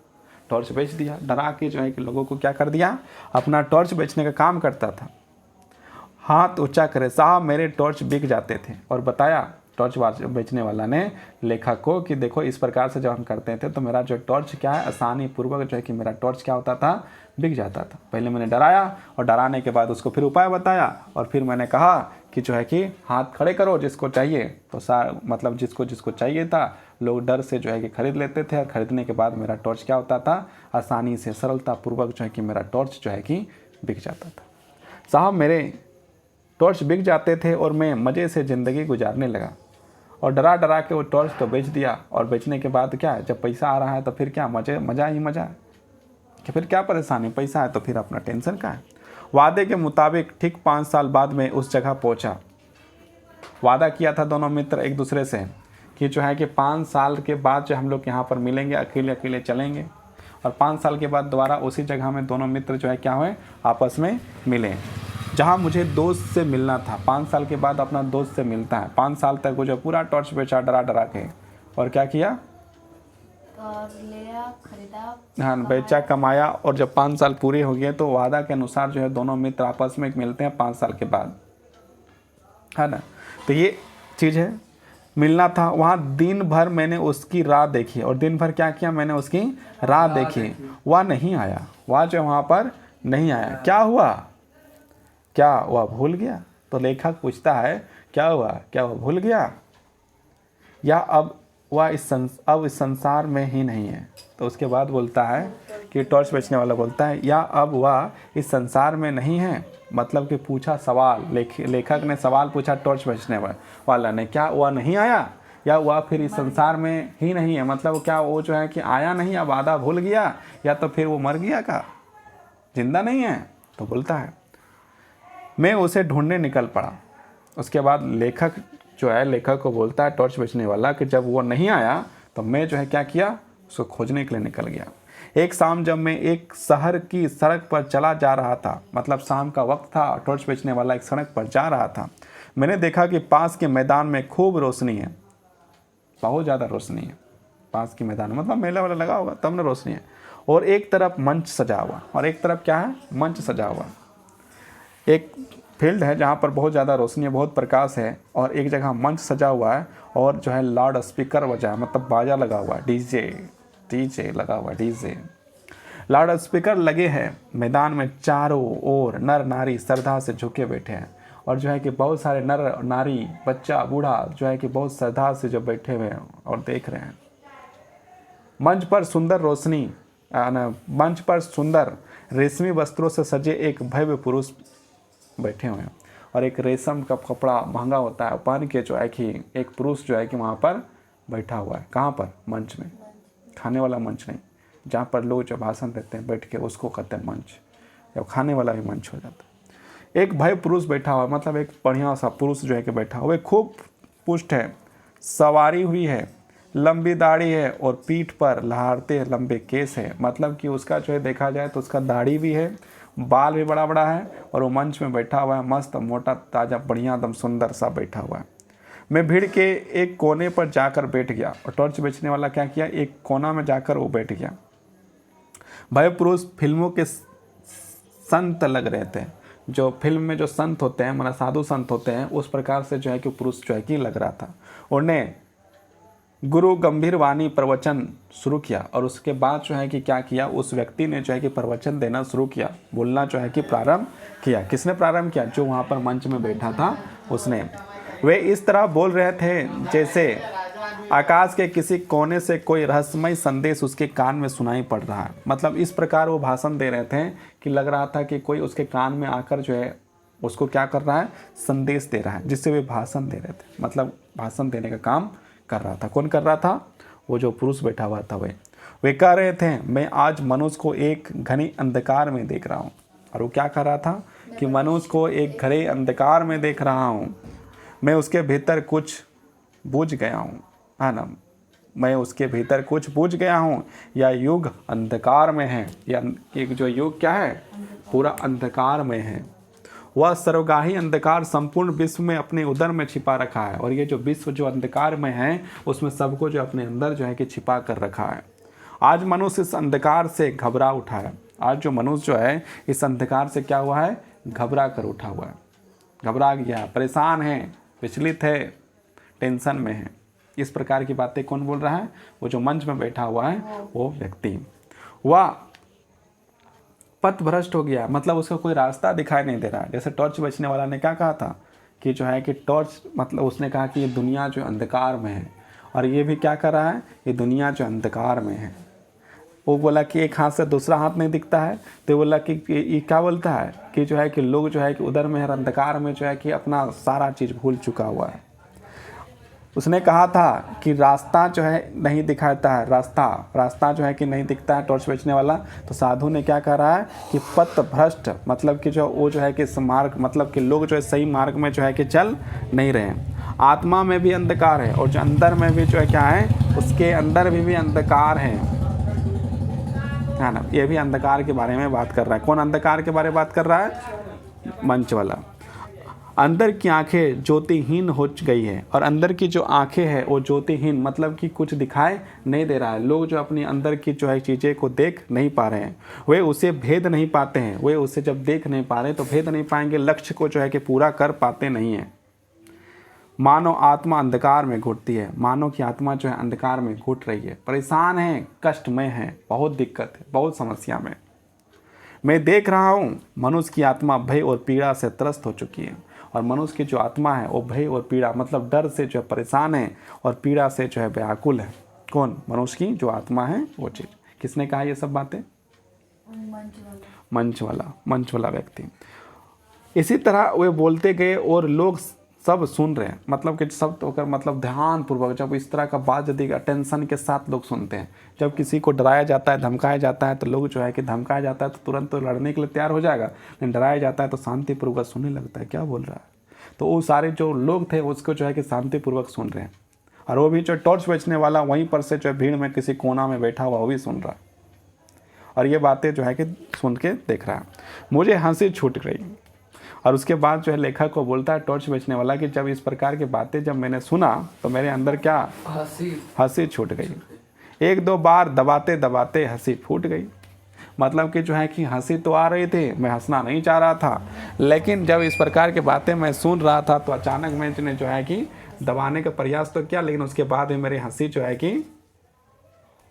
Speaker 1: टॉर्च बेच दिया, डरा के जो है कि लोगों को क्या कर दिया, अपना टॉर्च बेचने का काम करता था। हाथ ऊंचा करे, साहब मेरे टॉर्च बिक जाते थे। और बताया टॉर्च बेचने वाला ने लेखक को कि देखो इस प्रकार से जब हम करते थे तो मेरा जो टॉर्च क्या है, आसानी पूर्वक जो है कि मेरा टॉर्च क्या होता था, बिक जाता था। पहले मैंने डराया, और डराने के बाद उसको फिर उपाय बताया, और फिर मैंने कहा कि जो है कि हाथ खड़े करो जिसको चाहिए। तो मतलब जिसको जिसको चाहिए था, लोग डर से जो है कि खरीद लेते थे, और खरीदने के बाद मेरा टॉर्च क्या होता था, आसानी से सरलतापूर्वक जो है कि मेरा टॉर्च जो है कि बिक जाता था। साहब मेरे टॉर्च बिक जाते थे और मैं मज़े से ज़िंदगी गुजारने लगा। और डरा डरा के वो टॉर्च तो बेच दिया, और बेचने के बाद क्या है, जब पैसा आ रहा है तो फिर क्या, मज़ा ही मज़ा है, कि फिर क्या परेशानी, पैसा है तो फिर अपना टेंशन का है। वादे के मुताबिक ठीक 5 साल बाद में उस जगह पहुंचा। वादा किया था दोनों मित्र एक दूसरे से कि जो है कि 5 साल के बाद जो हम लोग यहाँ पर मिलेंगे, अकेले अकेले चलेंगे। और 5 साल के बाद दोबारा उसी जगह में दोनों मित्र जो है क्या हुए, आपस में मिले। जहाँ मुझे दोस्त से मिलना था, 5 साल के बाद अपना दोस्त से मिलता है। 5 साल तक वो जो पूरा टॉर्च बेचा डरा डरा के, और क्या किया,
Speaker 2: और लिया, खरीदा,
Speaker 1: हाँ बेचा, कमाया। और जब 5 साल पूरे हो गए तो वादा के अनुसार जो है दोनों मित्र आपस में मिलते हैं 5 साल के बाद, है ना। तो ये चीज़ है, मिलना था। वहाँ दिन भर मैंने उसकी राह देखी, और दिन भर क्या किया, मैंने उसकी राह देखी। वह नहीं आया, वह जो वहाँ पर नहीं आया। क्या हुआ, क्या वह भूल गया। तो लेखक पूछता है क्या हुआ, क्या वह भूल गया, या अब वह इस संसार में ही नहीं है। तो उसके बाद बोलता है कि टॉर्च बेचने वाला बोलता है, या अब वह इस संसार में नहीं है। मतलब कि पूछा सवाल, लेखक ने सवाल पूछा टॉर्च बेचने वाला ने, क्या वह नहीं आया, या वह फिर इस संसार में ही नहीं है। मतलब क्या वो जो है कि आया नहीं, या वादा भूल गया, या तो फिर वो मर गया, का जिंदा नहीं है। तो बोलता है मैं उसे ढूंढने निकल पड़ा। उसके बाद लेखक जो है, लेखक को बोलता है टॉर्च बेचने वाला कि जब वो नहीं आया तो मैं जो है क्या किया, उसको खोजने के लिए निकल गया। एक शाम जब मैं एक शहर की सड़क पर चला जा रहा था, मतलब शाम का वक्त था, टॉर्च बेचने वाला एक सड़क पर जा रहा था, मैंने देखा कि पास के मैदान में खूब रोशनी है, बहुत ज़्यादा रोशनी है। पास के मैदान मतलब मेला वाला लगा होगा तब ना रोशनी है। और एक तरफ मंच सजा हुआ, और एक तरफ क्या है, मंच सजा हुआ। एक फील्ड है जहाँ पर बहुत ज़्यादा रोशनी है, बहुत प्रकाश है, और एक जगह मंच सजा हुआ है और जो है लाउड स्पीकर बजा है, मतलब बाजा लगा हुआ है, डीजे लगा हुआ है, डीजे लाउड स्पीकर लगे हैं। मैदान में चारों ओर नर नारी श्रद्धा से झुके बैठे हैं, और जो है कि बहुत सारे नर नारी बच्चा बूढ़ा जो है कि बहुत श्रद्धा से जो बैठे हुए हैं और देख रहे हैं। मंच पर सुंदर रेशमी वस्त्रों से सजे एक भव्य पुरुष बैठे हुए हैं, और एक रेशम का कपड़ा महंगा होता है पहन के जो है कि एक पुरुष जो है कि वहाँ पर बैठा हुआ है। कहाँ पर? मंच में। खाने वाला मंच नहीं, जहाँ पर लोग जो भाषण देते हैं बैठ के, उसको कहते हैं मंच, या खाने वाला भी मंच हो जाता है। एक भव्य पुरुष बैठा हुआ, मतलब एक बढ़िया सा पुरुष जो है कि बैठा हुआ है, खूब पुष्ट है, सवारी हुई है, लंबी दाढ़ी है और पीठ पर लहराते लंबे केस है, मतलब कि उसका जो है देखा जाए तो उसका दाढ़ी भी है, बाल भी बड़ा बड़ा है, और वो मंच में बैठा हुआ है, मस्त मोटा ताज़ा बढ़िया एकदम सुंदर सा बैठा हुआ है। मैं भीड़ के एक कोने पर जाकर बैठ गया, और टॉर्च बेचने वाला क्या किया, एक कोना में जाकर वो बैठ गया। भय पुरुष फिल्मों के संत लग रहे थे, जो फिल्म में जो संत होते हैं, मतलब साधु संत होते हैं, उस प्रकार से जो है कि पुरुष जो है कि लग रहा था। उन्हें गुरु गंभीर वाणी प्रवचन शुरू किया, और उसके बाद जो है कि क्या किया, उस व्यक्ति ने जो है कि प्रवचन देना शुरू किया, बोलना जो है कि प्रारंभ किया। किसने प्रारंभ किया? जो वहाँ पर मंच में बैठा था उसने। वे इस तरह बोल रहे थे जैसे आकाश के किसी कोने से कोई रहस्यमय संदेश उसके कान में सुनाई पड़ रहा है। मतलब इस प्रकार वो भाषण दे रहे थे कि लग रहा था कि कोई उसके कान में आकर जो है उसको क्या कर रहा है, संदेश दे रहा है, जिससे वे भाषण दे रहे थे, मतलब भाषण देने का काम कर रहा था। कौन कर रहा था? वो जो पुरुष बैठा हुआ था। वे कह रहे थे, मैं आज मनुष्य को एक घने अंधकार में देख रहा हूँ। और वो क्या कर रहा था कि मनुष्य को एक घने अंधकार में देख रहा हूँ, मैं उसके भीतर कुछ बुझ गया हूँ, है ना, मैं उसके भीतर कुछ बुझ गया हूँ। यह युग अंधकार में है, या एक जो युग क्या है, पूरा अंधकार में है। वह सर्वगाही अंधकार संपूर्ण विश्व में अपने उदर में छिपा रखा है, और ये जो विश्व जो अंधकार में है उसमें सबको जो अपने अंदर जो है कि छिपा कर रखा है। आज मनुष्य इस अंधकार से घबरा उठा है। आज जो मनुष्य जो है इस अंधकार से क्या हुआ है, घबरा कर उठा हुआ है, घबरा गया, परेशान है, विचलित है, टेंशन में है। इस प्रकार की बातें कौन बोल रहा है? वो जो मंच में बैठा हुआ है वो व्यक्ति। वह पथ भ्रष्ट हो गया, मतलब उसका कोई रास्ता दिखाई नहीं दे रहा है। जैसे टॉर्च बेचने वाला ने क्या कहा था कि जो है कि टॉर्च, मतलब उसने कहा कि ये दुनिया जो अंधकार में है, और ये भी क्या कर रहा है, ये दुनिया जो अंधकार में है। वो बोला कि एक हाथ से दूसरा हाथ नहीं दिखता है, तो बोला कि ये क्या बोलता है कि जो है कि लोग जो है कि उधर में हर अंधकार में जो है कि अपना सारा चीज़ भूल चुका हुआ है। उसने कहा था कि रास्ता जो है नहीं दिखाता है, रास्ता जो है कि नहीं दिखता है, टॉर्च बेचने वाला। तो साधु ने क्या कह रहा है कि पथ भ्रष्ट, मतलब कि जो वो जो है कि मार्ग, मतलब कि लोग जो है सही मार्ग में जो है कि चल नहीं रहे हैं। आत्मा में भी अंधकार है, और जो अंदर में भी जो है क्या है, उसके अंदर भी अंधकार है ना। ये भी अंधकार के बारे में बात कर रहा है। कौन अंधकार के बारे में बात कर रहा है? मंच वाला। अंदर की आंखें ज्योतिहीन हो गई है, और अंदर की जो आंखें हैं वो ज्योतिहीन, मतलब कि कुछ दिखाई नहीं दे रहा है। लोग जो अपनी अंदर की जो है चीज़ें को देख नहीं पा रहे हैं, वे उसे भेद नहीं पाते हैं। वे उसे जब देख नहीं पा रहे तो भेद नहीं पाएंगे, लक्ष्य को जो है कि पूरा कर पाते नहीं हैं। मानव आत्मा अंधकार में घुटती है, मानव की आत्मा जो है अंधकार में घुट रही है, परेशान है, कष्ट में है, बहुत दिक्कत है, बहुत समस्या में। मैं देख रहा हूँ मनुष्य की आत्मा भय और पीड़ा से त्रस्त हो चुकी है, और मनुष्य की जो आत्मा है वो भय और पीड़ा, मतलब डर से जो है परेशान है, और पीड़ा से जो है व्याकुल है। कौन? मनुष्य की जो आत्मा है वो चीज़। किसने कहा ये सब बातें? मंच वाला व्यक्ति। इसी तरह वे बोलते गए और लोग सब सुन रहे हैं, मतलब कि सब तो कर, मतलब ध्यान पूर्वक। जब इस तरह का बात यदि अटेंशन के साथ लोग सुनते हैं, जब किसी को डराया जाता है, धमकाया जाता है, तो लोग जो है कि धमकाया जाता है तो तुरंत तो लड़ने के लिए तैयार हो जाएगा, लेकिन डराया जाता है तो शांतिपूर्वक सुनने लगता है क्या बोल रहा है। तो वो सारे जो लोग थे उसको जो है कि शांतिपूर्वक सुन रहे हैं, और वो भी जो टॉर्च बेचने वाला वहीं पर से जो भीड़ में किसी कोना में बैठा हुआ वो भी सुन रहा है, और ये बातें जो है कि सुन के देख रहा है। मुझे हंसी छूट गई। और उसके बाद जो है लेखक को बोलता है टॉर्च बेचने वाला कि जब इस प्रकार की बातें जब मैंने सुना तो मेरे अंदर क्या हंसी छूट गई। एक दो बार दबाते दबाते हंसी फूट गई। मतलब कि जो है कि हंसी तो आ रही थी, मैं हंसना नहीं चाह रहा था, लेकिन जब इस प्रकार की बातें मैं सुन रहा था तो अचानक मैंने जो है कि दबाने का प्रयास तो किया, लेकिन उसके बाद में मेरी हंसी जो है कि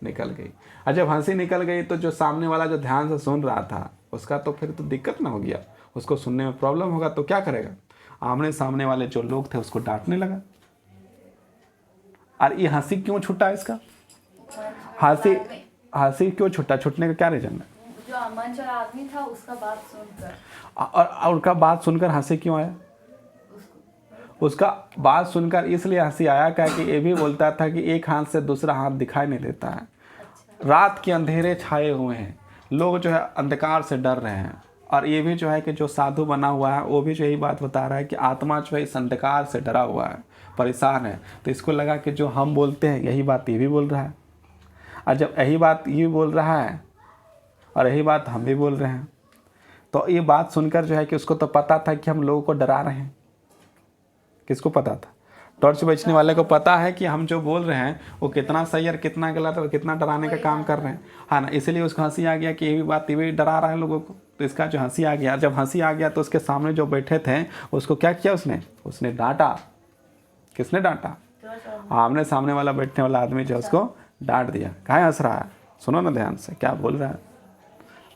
Speaker 1: निकल गई। और जब हंसी निकल गई तो जो सामने वाला जो ध्यान से सुन रहा था उसका तो फिर तो दिक्कत ना हो गया, उसको सुनने में प्रॉब्लम होगा तो क्या करेगा, आमने सामने वाले जो लोग थे उसको डांटने लगा। और ये हंसी क्यों छूटा इसका, हंसी क्यों छूटा, छूटने का क्या रीजन है?
Speaker 2: जो मंच वाला आदमी था उसका बात सुनकर,
Speaker 1: और उनका बात सुनकर हंसी क्यों आया? उसका बात सुनकर इसलिए हंसी आया क्या कि ये भी बोलता था कि एक हाथ से दूसरा हाथ दिखाई नहीं देता है। रात के अंधेरे छाए हुए हैं, लोग जो है अंधकार से डर रहे हैं। और ये भी जो है कि जो साधु बना हुआ है वो भी जो यही बात बता रहा है कि आत्मा जो है इस अंधकार से डरा हुआ है, परेशान है। तो इसको लगा कि जो हम बोलते हैं यही बात ये भी बोल रहा है, और जब यही बात ये बोल रहा है और यही बात हम भी बोल रहे हैं, तो ये बात सुनकर जो है कि उसको तो पता था कि हम लोगों को डरा रहे हैं। किसको पता था? टॉर्च बेचने वाले को पता है कि हम जो बोल रहे हैं वो कितना सही और कितना गलत और कितना डराने का काम कर रहे हैं, हाँ ना। इसलिए उसको हंसी आ गया कि ये भी बात, ये भी डरा रहा है लोगों को। तो इसका जो हंसी आ गया, जब हंसी आ गया तो उसके सामने जो बैठे थे उसको क्या किया, उसने डांटा। किसने डांटा? आमने सामने वाला बैठने वाला आदमी जो उसको डांट दिया। काहे हंस रहा है? सुनो ना ध्यान से क्या बोल रहा है,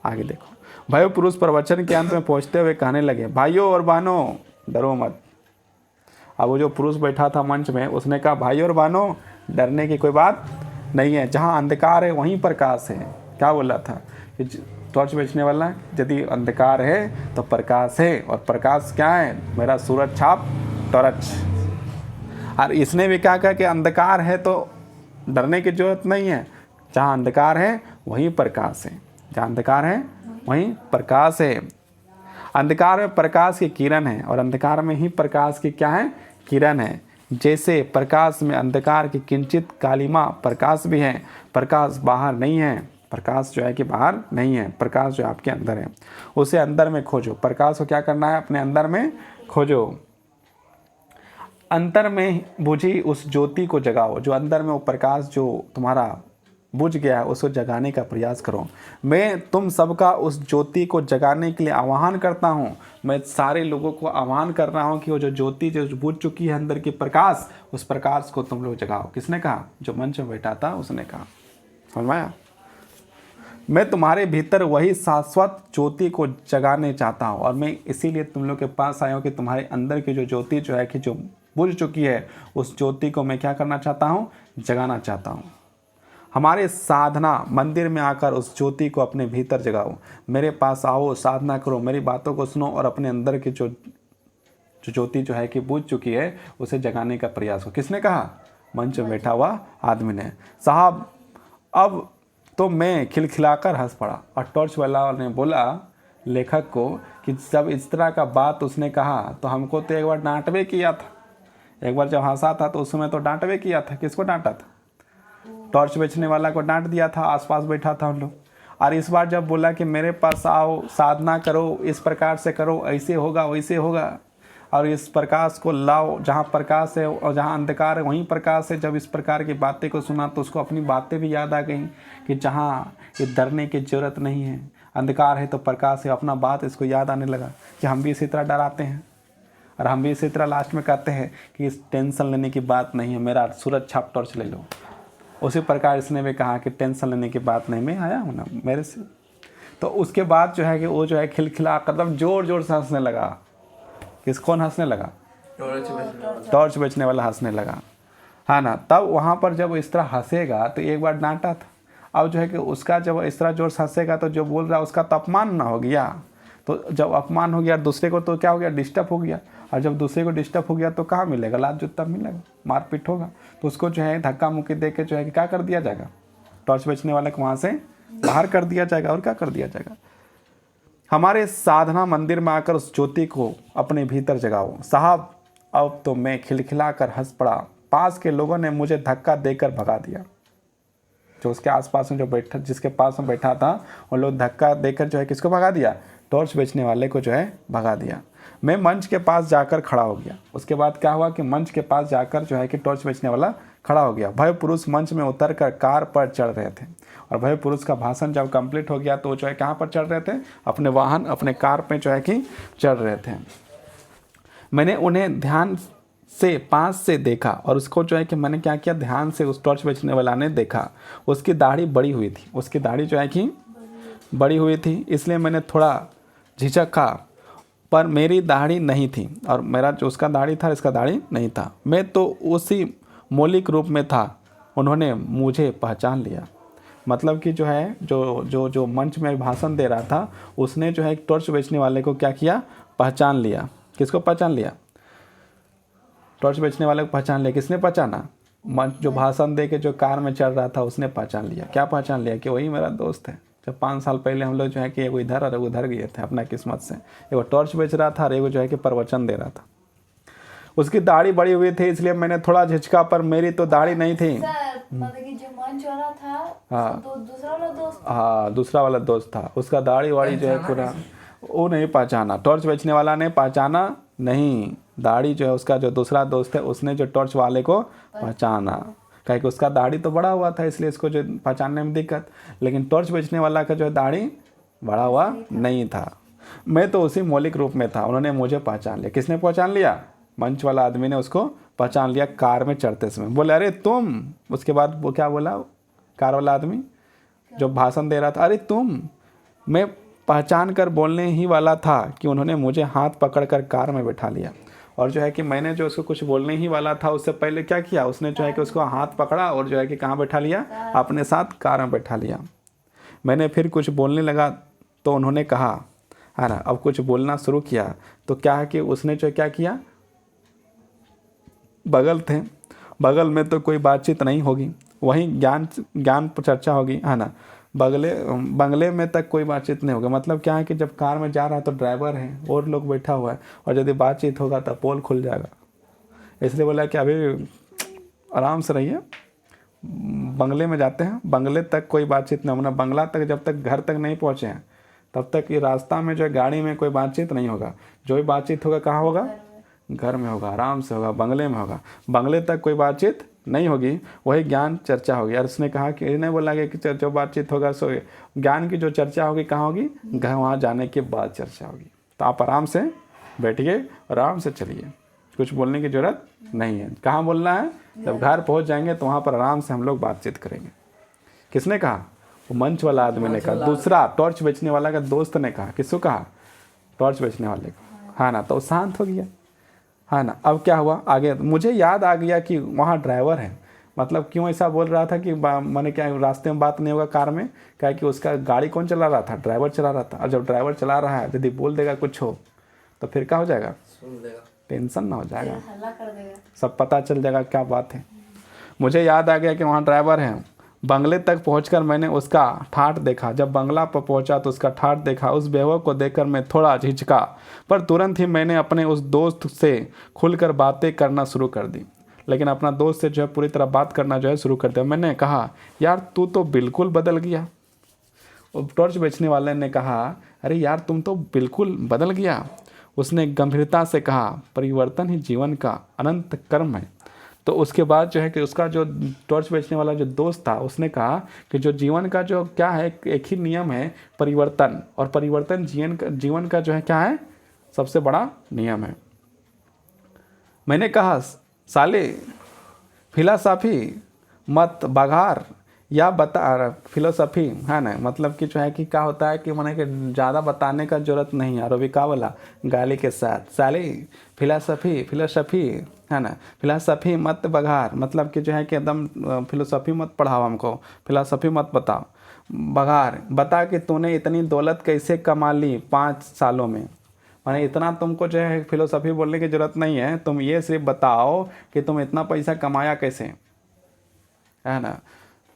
Speaker 1: आगे देखो। भाइयों, पुरुष प्रवचन के अंत में पहुंचते हुए कहने लगे, भाइयों और बहनों डरो मत। अब वो जो पुरुष बैठा था मंच में उसने कहा, भाइयों और बहनों डरने की कोई बात नहीं है, जहाँ अंधकार है वहीं प्रकाश है। क्या बोला था कि टॉर्च बेचने वाला, यदि अंधकार है तो प्रकाश है, और प्रकाश क्या है? मेरा सूरज छाप टॉर्च। और इसने भी क्या कहा कि अंधकार है तो डरने की जरूरत नहीं है, जहाँ अंधकार है वहीं प्रकाश है, जहाँ अंधकार है वहीं प्रकाश है। अंधकार में प्रकाश की किरण है और अंधकार में ही प्रकाश की क्या है? किरण है। जैसे प्रकाश में अंधकार की किंचित कालिमा प्रकाश भी है, प्रकाश बाहर नहीं है, प्रकाश जो है कि बाहर नहीं है, प्रकाश जो आपके अंदर है उसे अंदर में खोजो। प्रकाश को क्या करना है? अपने अंदर में खोजो। अंतर में बुझी उस ज्योति को जगाओ, जो अंदर में वो प्रकाश जो तुम्हारा बुझ गया है उसको जगाने का प्रयास करो। मैं तुम सबका उस ज्योति को जगाने के लिए आह्वान करता हूँ। मैं सारे लोगों को आह्वान कर रहा हूँ कि वो जो ज्योति जो बुझ चुकी है अंदर की प्रकाश, उस प्रकाश को तुम लोग जगाओ। किसने कहा? जो मंच में बैठा था उसने कहा। समझ में आया? मैं तुम्हारे भीतर वही शाश्वत ज्योति को जगाने चाहता हूँ, और मैं इसीलिए तुम लोग के पास आया हूँ कि तुम्हारे अंदर की जो ज्योति जो है कि जो बुझ चुकी है उस ज्योति को मैं क्या करना चाहता हूँ? जगाना चाहता हूँ। हमारे साधना मंदिर में आकर उस ज्योति को अपने भीतर जगाओ। मेरे पास आओ, साधना करो, मेरी बातों को सुनो और अपने अंदर की जो ज्योति जो है कि बुझ चुकी है उसे जगाने का प्रयास हो। किसने कहा? मंच में बैठा हुआ आदमी ने। साहब, अब तो मैं खिलखिलाकर हंस पड़ा। और टॉर्च वाला ने बोला लेखक को कि जब इस तरह का बात उसने कहा तो हमको तो एक बार डांटवे किया था, एक बार जब हंसा था तो उस समय तो डांटवे किया था। किसको डांटा था? टॉर्च बेचने वाला को डांट दिया था, आसपास बैठा था हम लोग। और इस बार जब बोला कि मेरे पास आओ, साधना करो, इस प्रकार से करो, ऐसे होगा वैसे होगा, और इस प्रकाश को लाओ, जहाँ प्रकाश है और जहाँ अंधकार है वहीं प्रकाश है। जब इस प्रकार की बातें को सुना तो उसको अपनी बातें भी याद आ गई कि जहाँ ये डरने की ज़रूरत नहीं है, अंधकार है तो प्रकाश है। अपना बात इसको याद आने लगा कि हम भी इसी तरह डराते हैं, और हम भी इसी तरह लास्ट में कहते हैं कि इस टेंशन लेने की बात नहीं है, मेरा सूरज छाप टॉर्च ले लो। उसी प्रकार इसने भी कहा कि टेंशन लेने की बात नहीं, मैं आया हूँ ना मेरे से। तो उसके बाद जो है कि वो जो है खिलखिला कदम जोर जोर से हंसने लगा। कौन हंसने लगा? टॉर्च बेचने वाला हंसने लगा, हाँ ना। तब वहाँ पर जब इस तरह हंसेगा तो एक बार डांटा था, अब जो है कि उसका जब इस तरह जोर से हंसेगा तो जो बोल रहा है उसका तो अपमान ना हो गया। तो जब अपमान हो गया दूसरे को तो क्या हो गया? डिस्टर्ब हो गया। और जब दूसरे को डिस्टर्ब हो गया तो कहाँ मिलेगा? लात जूता मिलेगा, मारपीट होगा। तो उसको जो है धक्का मुक्की दे के जो है कि क्या कर दिया जाएगा? टॉर्च बेचने वाले को वहाँ से बाहर कर दिया जाएगा। और क्या कर दिया जाएगा? हमारे साधना मंदिर में आकर उस ज्योति को अपने भीतर जगाओ। साहब, अब तो मैं खिलखिला कर हंस पड़ा। पास के लोगों ने मुझे धक्का देकर भगा दिया। जो उसके आसपास में जो बैठा, जिसके पास में बैठा था, वो लोग धक्का देकर जो है किसको भगा दिया? टॉर्च बेचने वाले को जो है भगा दिया। मैं मंच के पास जाकर खड़ा हो गया। उसके बाद क्या हुआ कि मंच के पास जाकर जो है कि टॉर्च बेचने वाला खड़ा हो गया। भाई पुरुष मंच में उतरकर कार पर चढ़ रहे थे। और वह पुरुष का भाषण जब कंप्लीट हो गया तो वो जो है कहाँ पर चढ़ रहे थे, अपने वाहन अपने कार पे जो है कि चढ़ रहे थे। मैंने उन्हें ध्यान से पास से देखा और उसको जो है कि मैंने क्या किया, ध्यान से उस टॉर्च बेचने वाला ने देखा। उसकी दाढ़ी बड़ी हुई थी, उसकी दाढ़ी जो है कि बड़ी हुई थी, इसलिए मैंने थोड़ा झिझका, पर मेरी दाढ़ी नहीं थी और मेरा जो उसका दाढ़ी था इसका दाढ़ी नहीं था। मैं तो उसी मौलिक रूप में था, उन्होंने मुझे पहचान लिया। मतलब कि जो है जो जो जो मंच में भाषण दे रहा था उसने जो है एक टॉर्च बेचने वाले को क्या किया, पहचान लिया। किसको पहचान लिया? टॉर्च बेचने वाले को पहचान लिया। किसने पहचाना? मंच जो भाषण दे के जो कार में चढ़ रहा था उसने पहचान लिया। क्या पहचान लिया? कि वही मेरा दोस्त है। जब 5 साल पहले हम लोग जो है कि एगो इधर और एगो उधर गए थे अपना किस्मत से। एगो टॉर्च बेच रहा था और एगो जो है कि प्रवचन दे रहा था। उसकी दाढ़ी बड़ी हुई थी इसलिए मैंने थोड़ा झिझका, पर मेरी तो दाढ़ी नहीं थी।
Speaker 2: सर मतलब कि जो मंच वाला था
Speaker 1: हाँ।
Speaker 2: तो दूसरा वाला दोस्त
Speaker 1: हाँ, दूसरा वाला दोस्त था, उसका दाढ़ी वाड़ी जो है पूरा, वो नहीं पहचाना। टॉर्च बेचने वाला ने पहचाना नहीं। दाढ़ी जो है उसका जो दूसरा दोस्त है उसने जो टॉर्च वाले को पहचाना, कहे कि उसका दाढ़ी तो बड़ा हुआ था इसलिए इसको जो पहचानने में दिक्कत, लेकिन टॉर्च बेचने वाला का जो है दाढ़ी बड़ा हुआ नहीं था। मैं तो उसी मौलिक रूप में था, उन्होंने मुझे पहचान लिया। किसने पहचान लिया? मंच वाला आदमी ने उसको पहचान लिया कार में चढ़ते समय। बोले अरे तुम। उसके बाद वो क्या बोला कार वाला आदमी जो भाषण दे रहा था, अरे तुम। मैं पहचान कर बोलने ही वाला था कि उन्होंने मुझे हाथ पकड़कर कार में बैठा लिया। और जो है कि मैंने जो उसको कुछ बोलने ही वाला था उससे पहले क्या किया, उसने जो है कि उसको हाथ पकड़ा और जो है कि कहाँ बैठा लिया, अपने साथ कार में बैठा लिया। मैंने फिर कुछ बोलने लगा तो उन्होंने कहा, है ना, अब कुछ बोलना शुरू किया तो क्या है कि उसने जो क्या किया, बगल थे, बगल में तो कोई बातचीत नहीं होगी, वहीं ज्ञान पर चर्चा होगी, है ना। बंगले में तक कोई बातचीत नहीं होगा। मतलब क्या है कि जब कार में जा रहा है तो ड्राइवर है और लोग बैठा हुआ है, और यदि बातचीत होगा तो पोल खुल जाएगा। इसलिए बोला कि अभी आराम से रहिए, बंगले में जाते हैं, बंगले तक कोई बातचीत नहीं होना। बंगला तक जब तक घर तक नहीं पहुँचे हैं तब तक ये रास्ता में जो है गाड़ी में कोई बातचीत नहीं होगा। जो भी बातचीत होगा कहाँ होगा? घर में होगा, आराम से होगा, बंगले में होगा। बंगले तक कोई बातचीत नहीं होगी, वही ज्ञान चर्चा होगी। और उसने कहा कि नहीं बोला कि जो बातचीत होगा सो ज्ञान की जो चर्चा होगी कहाँ होगी? घर, वहाँ जाने के बाद चर्चा होगी। तो आप आराम से बैठिए, आराम से चलिए, कुछ बोलने की ज़रूरत नहीं है। कहाँ बोलना है? जब घर पहुँच जाएंगे तो वहाँ पर आराम से हम लोग बातचीत करेंगे। किसने कहा? वो मंच वाला आदमी ने कहा। दूसरा टॉर्च बेचने वाला का दोस्त ने कहा। किसको कहा? टॉर्च बेचने वाले को, हाँ ना। तो शांत हो गया, हाँ ना। अब क्या हुआ आगे? मुझे याद आ गया कि वहाँ ड्राइवर है। मतलब क्यों ऐसा बोल रहा था कि मैंने क्या रास्ते में बात नहीं होगा कार में? क्या कि उसका गाड़ी कौन चला रहा था? ड्राइवर चला रहा था। और जब ड्राइवर चला रहा है यदि बोल देगा कुछ हो तो फिर क्या हो जाएगा? टेंशन ना हो जाएगा,
Speaker 2: हल्ला कर देगा,
Speaker 1: सब पता चल जाएगा क्या बात है। मुझे याद आ गया कि वहाँ ड्राइवर है। बंगले तक पहुंचकर मैंने उसका ठाठ देखा। जब बंगला पर पहुंचा तो उसका ठाठ देखा। उस बेवक को देखकर मैं थोड़ा झिझका, पर तुरंत ही मैंने अपने उस दोस्त से खुलकर बातें करना शुरू कर दी। लेकिन अपना दोस्त से जो है पूरी तरह बात करना जो है शुरू कर दिया। मैंने कहा, यार तू तो बिल्कुल बदल गया। टॉर्च बेचने वाले ने कहा, अरे यार तुम तो बिल्कुल बदल गया। उसने गंभीरता से कहा, परिवर्तन ही जीवन का अनंत कर्म है। तो उसके बाद जो है कि उसका जो टॉर्च बेचने वाला जो दोस्त था उसने कहा कि जो जीवन का जो क्या है, एक ही नियम है, परिवर्तन। और परिवर्तन जीवन का जो है क्या है, सबसे बड़ा नियम है। मैंने कहा, साले फिलॉसफी मत बघार या बता फिलोसफी, है ना। मतलब कि जो है कि क्या होता है कि मैंने कि ज़्यादा बताने का जरूरत नहीं है। और अभी क्या बोला गाली के साथ, साले फिलोसफी, है ना, फिलॉसफी मत बघार। मतलब कि जो है कि एकदम फिलोसफी मत पढ़ाओ हमको, फिलॉसफी मत बताओ। बघार बता कि तूने इतनी दौलत कैसे कमा ली 5 सालों में। माने इतना तुमको जो है फिलोसफी बोलने की ज़रूरत नहीं है, तुम ये सिर्फ बताओ कि तुम इतना पैसा कमाया कैसे, है ना।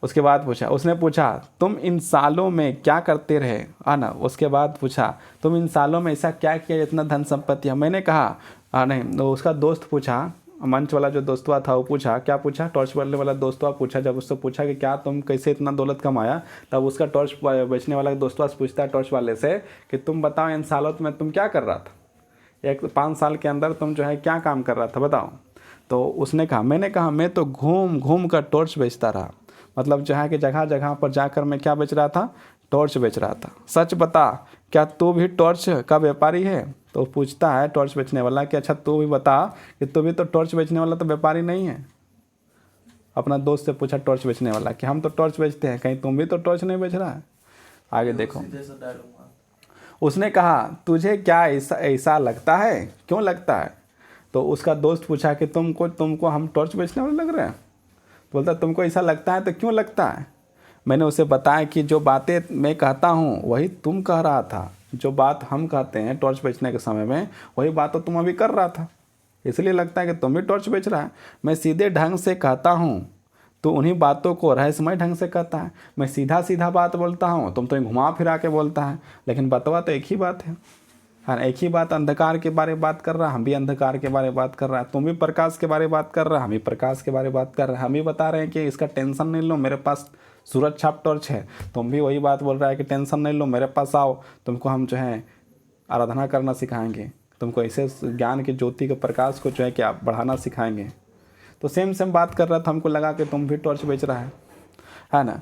Speaker 1: उसके बाद पूछा, उसने पूछा तुम इन सालों में क्या करते रहे, है ना। उसके बाद पूछा तुम इन सालों में ऐसा क्या किया इतना धन संपत्ति है। मैंने कहा नहीं। तो उसका दोस्त पूछा, मंच वाला जो दोस्तवा था वो पूछा, क्या पूछा? टॉर्च वाले वाला दोस्तवा पूछा। जब उससे पूछा कि क्या तुम कैसे इतना दौलत कमाया, तब उसका टॉर्च बेचने वाला दोस्तवा से पूछता है टॉर्च वाले से कि तुम बताओ इन सालों में तुम क्या कर रहा था, 5 साल के अंदर तुम जो है क्या काम कर रहा था बताओ। तो उसने कहा, मैंने कहा मैं तो घूम घूम कर टॉर्च बेचता रहा। मतलब जो है कि जगह जगह पर जाकर मैं क्या बेच रहा था, टॉर्च बेच रहा था। सच बता, क्या तू भी टॉर्च का व्यापारी है? तो पूछता है टॉर्च बेचने वाला कि अच्छा तू भी बता कि तू भी तो टॉर्च बेचने वाला तो व्यापारी नहीं है। अपना दोस्त से पूछा टॉर्च बेचने वाला कि हम तो टॉर्च बेचते हैं, कहीं तुम भी तो टॉर्च नहीं बेच रहा है? आगे देखो, उसने कहा तुझे क्या ऐसा ऐसा लगता है, क्यों लगता है? तो उसका दोस्त पूछा कि तुमको हम टॉर्च बेचने वाले लग रहे हैं? तो बोलता तुमको ऐसा लगता है तो क्यों लगता है? मैंने उसे बताया कि जो बातें मैं कहता हूँ वही तुम कह रहा था, जो बात हम कहते हैं टॉर्च बेचने के समय में वही बात तो तुम अभी कर रहा था, इसलिए लगता है कि तुम भी टॉर्च बेच रहा है। मैं सीधे ढंग से कहता हूँ तो उन्हीं बातों को रहस्यमय ढंग से कहता है। मैं सीधा सीधा बात बोलता हूँ, तुम तो घुमा फिरा के बोलता है, लेकिन बतवा तो एक ही बात है। हाँ, एक ही बात, अंधकार के बारे में बात कर रहा है, हम भी अंधकार के बारे में बात कर रहा है। तुम भी प्रकाश के बारे में बात कर रहा है, हम भी प्रकाश के बारे में बात कर रहे हैं। हम भी बता रहे हैं कि इसका टेंशन नहीं लो, मेरे पास सूरज छाप टॉर्च है। तुम भी वही बात बोल रहा है कि टेंशन नहीं लो, मेरे पास आओ, तुमको हम जो है आराधना करना सिखाएंगे, तुमको ऐसे ज्ञान के ज्योति के प्रकाश को जो है कि आप बढ़ाना सिखाएंगे। तो सेम बात कर रहा था, हमको लगा कि तुम भी टॉर्च बेच रहा है ना।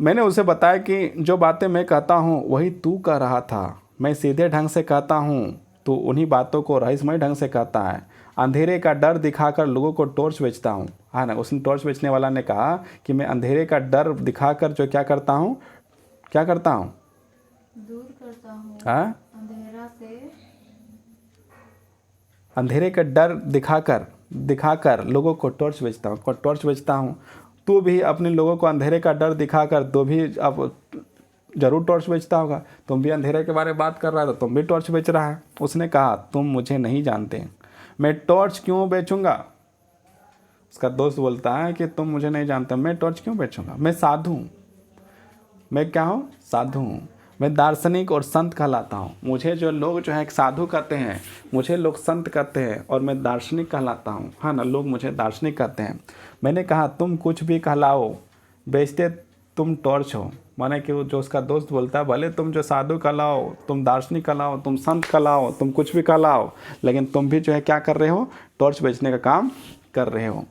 Speaker 1: मैंने उसे बताया कि जो बातें मैं कहता हूँ वही तू कह रहा था। मैं सीधे ढंग से कहता हूँ तो उन्हीं बातों को रहस्यमय ढंग से कहता है। अंधेरे का डर दिखाकर लोगों को टॉर्च बेचता हूँ, है ना। उसने टॉर्च बेचने वाला ने कहा कि मैं अंधेरे का डर दिखाकर जो क्या करता हूँ, क्या करता हूँ,
Speaker 2: दूर करता हूँ
Speaker 1: हाँ,
Speaker 2: अंधेरा से,
Speaker 1: अंधेरे का डर दिखाकर लोगों को टॉर्च बेचता हूँ। तू भी अपने लोगों को अंधेरे का डर दिखाकर तो भी अब जरूर टॉर्च बेचता होगा। तुम भी अंधेरे के बारे में बात कर रहा है तो तुम भी टॉर्च बेच रहा है। उसने कहा तुम मुझे नहीं जानते, मैं टॉर्च क्यों बेचूंगा? उसका दोस्त बोलता है कि तुम मुझे नहीं जानते, मैं टॉर्च क्यों बेचूंगा? मैं साधु हूँ। मैं क्या हूँ? साधु हूँ। मैं दार्शनिक और संत कहलाता हूँ। मुझे जो लोग जो है साधु कहते हैं, मुझे लोग संत कहते हैं, और मैं दार्शनिक कहलाता हूँ, हाँ ना। लोग मुझे दार्शनिक कहते हैं। मैंने कहा तुम कुछ भी कहलाओ, बेचते तुम टॉर्च हो। माने कि जो उसका दोस्त बोलता है भले तुम जो साधु कहलाओ, तुम दार्शनिक कहलाओ, तुम संत कहलाओ, तुम कुछ भी कहलाओ, लेकिन तुम भी जो है क्या कर रहे हो, टॉर्च बेचने का काम कर रहे हो।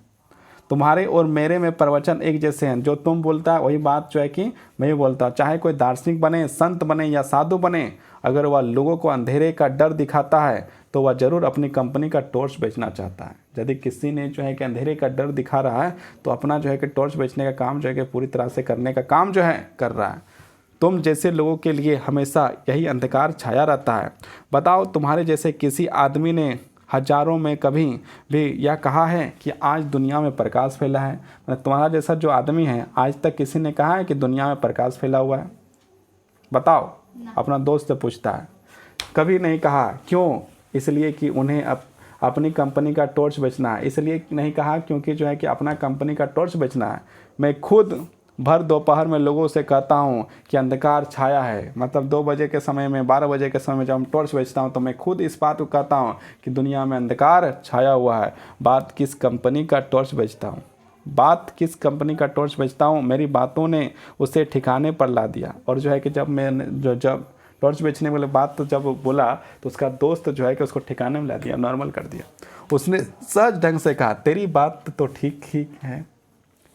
Speaker 1: तुम्हारे और मेरे में प्रवचन एक जैसे हैं। जो तुम बोलता है वही बात जो है कि मैं भी बोलता हूँ। चाहे कोई दार्शनिक बने, संत बने या साधु बने, अगर वह लोगों को अंधेरे का डर दिखाता है तो वह ज़रूर अपनी कंपनी का टॉर्च बेचना चाहता है। यदि किसी ने जो है कि अंधेरे का डर दिखा रहा है तो अपना जो है कि टॉर्च बेचने का काम जो है कि पूरी तरह से करने का काम जो है कर रहा है। तुम जैसे लोगों के लिए हमेशा यही अंधकार छाया रहता है। बताओ तुम्हारे जैसे किसी आदमी ने हजारों में कभी भी यह कहा है कि आज दुनिया में प्रकाश फैला है? मतलब तुम्हारा जैसा जो आदमी है, आज तक किसी ने कहा है कि दुनिया में प्रकाश फैला हुआ है? बताओ। अपना दोस्त से पूछता है। कभी नहीं कहा। क्यों? इसलिए कि उन्हें अपनी कंपनी का टॉर्च बेचना है। इसलिए नहीं कहा क्योंकि जो है कि अपना कंपनी का टॉर्च बेचना है। मैं खुद भर दोपहर में लोगों से कहता हूँ कि अंधकार छाया है। मतलब 2 बजे के समय में, 12 बजे के समय में जब हम टॉर्च बेचता हूँ तो मैं खुद इस बात को कहता हूँ कि दुनिया में अंधकार छाया हुआ है। बात किस कंपनी का टॉर्च बेचता हूँ, बात किस कंपनी का टॉर्च बेचता हूँ, मेरी बातों ने उसे ठिकाने पर ला दिया। और जो है कि जब टॉर्च बेचने वाले बात तो जब बोला तो उसका दोस्त जो है कि उसको ठिकाने में ला दिया, नॉर्मल कर दिया। उसने सहज ढंग से कहा तेरी बात तो ठीक ही है।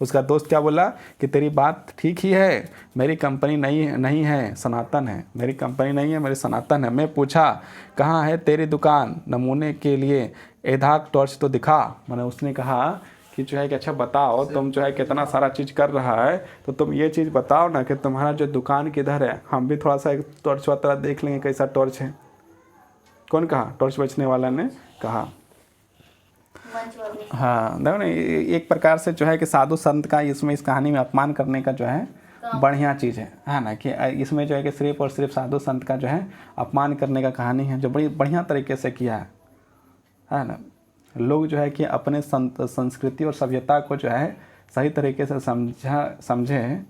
Speaker 1: उसका दोस्त क्या बोला कि तेरी बात ठीक ही है, मेरी कंपनी नहीं है, सनातन है। मेरी कंपनी नहीं है, मेरी सनातन है। मैं पूछा कहाँ है तेरी दुकान, नमूने के लिए एधाक टॉर्च तो दिखा। मैंने उसने कहा कि जो है कि अच्छा बताओ, तुम जो है कितना सारा चीज़ कर रहा है तो तुम ये चीज़ बताओ ना कि तुम्हारा जो दुकान किधर है, हम भी थोड़ा सा एक टॉर्च वाला देख लेंगे कैसा टॉर्च है। कौन कहा? टॉर्च बेचने वाला ने कहा। हाँ, देखो ना, एक प्रकार से जो है कि साधु संत का इसमें इस कहानी में अपमान करने का जो है बढ़िया चीज़ है ना। कि इसमें जो है कि सिर्फ और सिर्फ साधु संत का जो है अपमान करने का कहानी है, जो बड़ी बढ़िया तरीके से किया है ना। लोग जो है कि अपने संस्कृति और सभ्यता को जो है सही तरीके से समझे,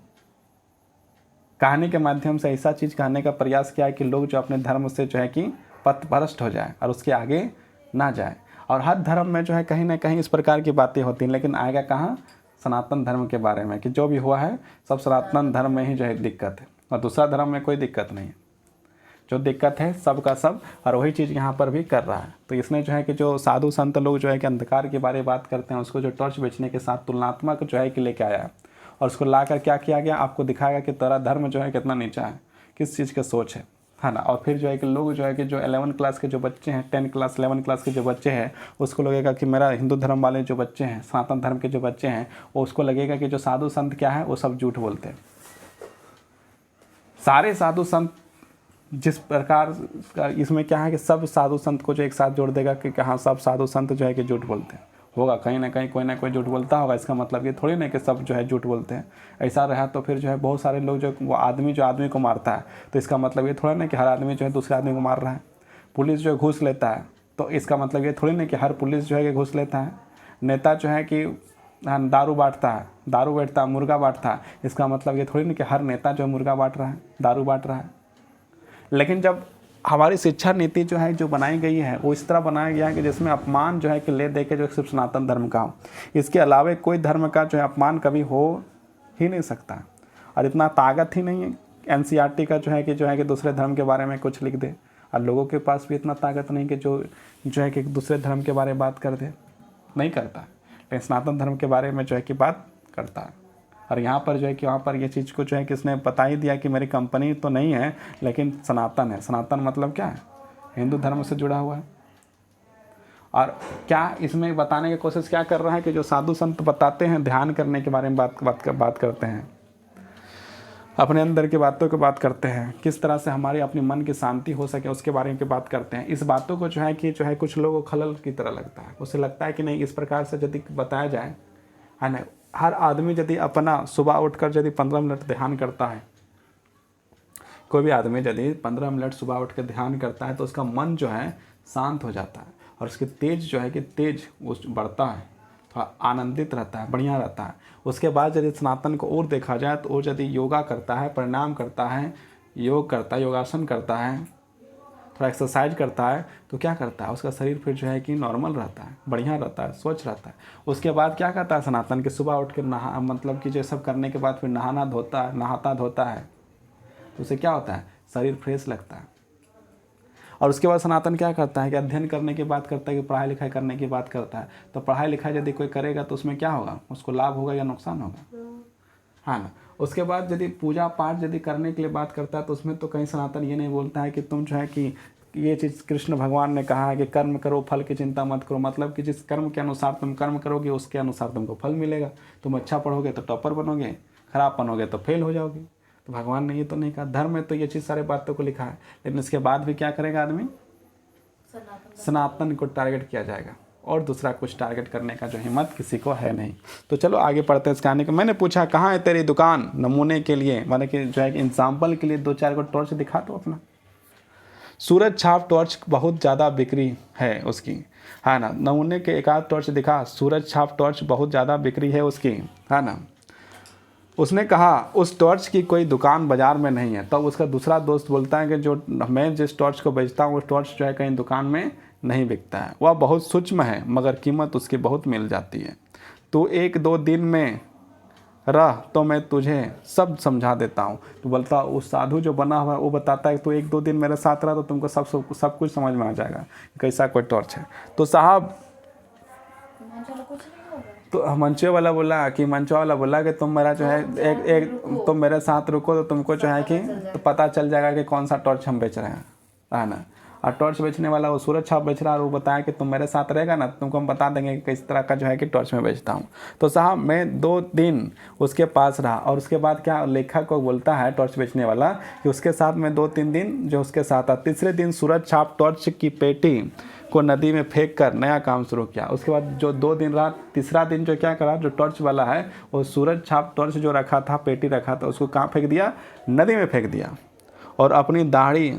Speaker 1: कहानी के माध्यम से ऐसा चीज़ कहने का प्रयास किया है कि लोग जो अपने धर्म से जो है कि पथभ्रष्ट हो जाए और उसके आगे ना जाए। और हर धर्म में जो है कहीं ना कहीं इस प्रकार की बातें होती हैं, लेकिन आएगा कहाँ? सनातन धर्म के बारे में, कि जो भी हुआ है सब सनातन धर्म में ही जो है दिक्कत है, और दूसरा धर्म में कोई दिक्कत नहीं है। जो दिक्कत है सब का सब, और वही चीज़ यहाँ पर भी कर रहा है। तो इसने जो है कि जो साधु संत लोग जो है कि अंधकार के बारे में बात करते हैं, उसको जो टॉर्च बेचने के साथ तुलनात्मक जो है कि लेके आया है। और उसको ला कर क्या किया गया, आपको दिखाएगा कि तेरा धर्म जो है कितना नीचा है, किस चीज़ की सोच है ना। और फिर जो है कि लोग जो है कि जो 11 क्लास के जो बच्चे हैं, 10 क्लास 11 क्लास के जो बच्चे हैं, उसको लगेगा कि मेरा हिंदू धर्म वाले जो बच्चे हैं, सनातन धर्म के जो बच्चे हैं, वो उसको लगेगा कि जो साधु संत क्या है वो सब झूठ बोलते हैं। सारे साधु संत जिस प्रकार का इसमें क्या है कि सब साधु संत को जो एक साथ जोड़ देगा कि हाँ सब साधु संत जो है कि झूठ बोलते हैं, होगा कहीं ना कहीं कोई ना कोई झूठ बोलता होगा। इसका मतलब ये थोड़ी ना कि सब जो है झूठ बोलते हैं। ऐसा रहा तो फिर जो है बहुत सारे लोग जो वो आदमी जो आदमी को मारता है, तो इसका मतलब ये थोड़ा ना कि हर आदमी जो है दूसरे आदमी को मार रहा है। पुलिस जो है घूस लेता है, तो इसका मतलब ये थोड़ी ना कि हर पुलिस जो है कि घूस लेता है। नेता जो है कि दारू बांटता है, दारू बांटता है, मुर्गा बांटता है, इसका मतलब ये थोड़ी ना कि हर नेता जो है मुर्गा बांट रहा है, दारू बांट रहा है। लेकिन जब हमारी शिक्षा नीति जो है जो बनाई गई है वो इस तरह बनाया गया है कि जिसमें अपमान जो है कि ले दे के जो सिर्फ सनातन धर्म का हो, इसके अलावे कोई धर्म का जो है अपमान कभी हो ही नहीं सकता। और इतना ताकत ही नहीं है एनसीईआरटी का जो है कि दूसरे धर्म के बारे में कुछ लिख दे, और लोगों के पास भी इतना ताकत नहीं कि जो है कि दूसरे धर्म के बारे में बात कर दे, नहीं करता। लेकिन सनातन धर्म के बारे में जो है कि बात करता है। और यहाँ पर जो है कि वहाँ पर ये चीज़ को जो है कि इसने बता ही दिया कि मेरी कंपनी तो नहीं है लेकिन सनातन है। सनातन मतलब क्या है, हिंदू धर्म से जुड़ा हुआ है। और क्या इसमें बताने की कोशिश क्या कर रहा है कि जो साधु संत बताते हैं ध्यान करने के बारे में बात करते हैं, अपने अंदर की बातों की बात करते हैं, किस तरह से हमारी अपनी मन की शांति हो सके उसके बारे में बात करते हैं। इस बातों को जो है कुछ लोगों को खलल की तरह लगता है। उसे लगता है कि नहीं इस प्रकार से यदि बताया जाए है ना, हर आदमी यदि अपना सुबह उठकर यदि 15 मिनट ध्यान करता है, कोई भी आदमी यदि 15 मिनट सुबह उठ कर ध्यान करता है तो उसका मन जो है शांत हो जाता है और उसके तेज जो है कि तेज वो बढ़ता है, थोड़ा आनंदित रहता है, बढ़िया रहता है। उसके बाद यदि सनातन को और देखा जाए तो वो यदि योगा करता है, प्राणायाम करता है, योग करता है, योगासन करता है, थोड़ा एक्सरसाइज करता है, तो क्या करता है उसका शरीर फिर जो है कि नॉर्मल रहता है, बढ़िया रहता है, स्वच्छ रहता है। उसके बाद क्या करता है सनातन के सुबह उठ कर मतलब कि ये सब करने के बाद फिर नहाता धोता है, तो उसे क्या होता है शरीर फ्रेश लगता है। और उसके बाद सनातन क्या करता है कि अध्ययन करने की बात करता है, कि पढ़ाई लिखाई करने की बात करता है। तो पढ़ाई लिखाई यदि कोई करेगा तो उसमें क्या होगा, उसको लाभ होगा या नुकसान होगा, हाँ ना। उसके बाद यदि पूजा पाठ यदि करने के लिए बात करता है तो उसमें तो कहीं सनातन ये नहीं बोलता है कि तुम जो है कि ये चीज़ कृष्ण भगवान ने कहा है कि कर्म करो फल की चिंता मत करो, मतलब कि जिस कर्म के अनुसार तुम कर्म करोगे उसके अनुसार तुमको फल मिलेगा। तुम अच्छा पढ़ोगे तो टॉपर बनोगे, खराब बनोगे तो फेल हो जाओगे। तो भगवान ने ये तो नहीं कहा, धर्म में तो ये चीज़ सारे बातों को लिखा है। लेकिन इसके बाद भी क्या करेगा आदमी, सनातन को टारगेट किया जाएगा और दूसरा कुछ टारगेट करने का जो हिम्मत किसी को है नहीं। तो चलो आगे पढ़ते हैं इस कहानी को। मैंने पूछा कहाँ है तेरी दुकान, नमूने के लिए माने कि जो है कि एग्जाम्पल के लिए 2-4 को टॉर्च दिखा दो अपना। सूरज छाप टॉर्च बहुत ज़्यादा बिक्री है उसकी, है ना। नमूने के एक आध टॉर्च दिखा, सूरज छाप टॉर्च बहुत ज़्यादा बिक्री है उसकी, है ना। उसने कहा उस टॉर्च की कोई दुकान बाज़ार में नहीं है। तब तो उसका दूसरा दोस्त बोलता है कि जो मैं जिस टॉर्च को बेचता हूँ वो टॉर्च जो है कहीं दुकान में नहीं बिकता है, वह बहुत सूक्ष्म है मगर कीमत उसकी बहुत मिल जाती है। तो 1-2 दिन में रह तो मैं तुझे सब समझा देता हूँ। तो बोलता उस साधु जो बना हुआ है वो बताता है कि तो 1-2 दिन मेरे साथ रहा तो तुमको सब कुछ समझ में आ जाएगा कैसा कोई टॉर्च है। तो साहब तो मंचो वाला बोला कि तुम मेरा जो है एक तुम मेरे साथ रुको तो तुमको जो है कि तो पता चल जाएगा कि कौन सा टॉर्च हम बेच रहे हैं, है ना। और टॉर्च बेचने वाला वो सूरज छाप बेच रहा है और वो बताया कि तुम मेरे साथ रहेगा ना, तुमको हम बता देंगे कि किस तरह का जो है कि टॉर्च में बेचता हूँ। तो साहब मैं 2 दिन उसके पास रहा और उसके बाद क्या लेखक को बोलता है टॉर्च बेचने वाला कि उसके साथ मैं 2-3 दिन जो उसके साथ था। तीसरे दिन सूरज छाप टॉर्च की पेटी को नदी में फेंक कर नया काम शुरू किया। उसके बाद जो 2 दिन रहा, तीसरा दिन जो क्या करा, जो टॉर्च वाला है वो सूरज छाप टॉर्च जो रखा था, पेटी रखा था, उसको कहाँ फेंक दिया, नदी में फेंक दिया और अपनी दाढ़ी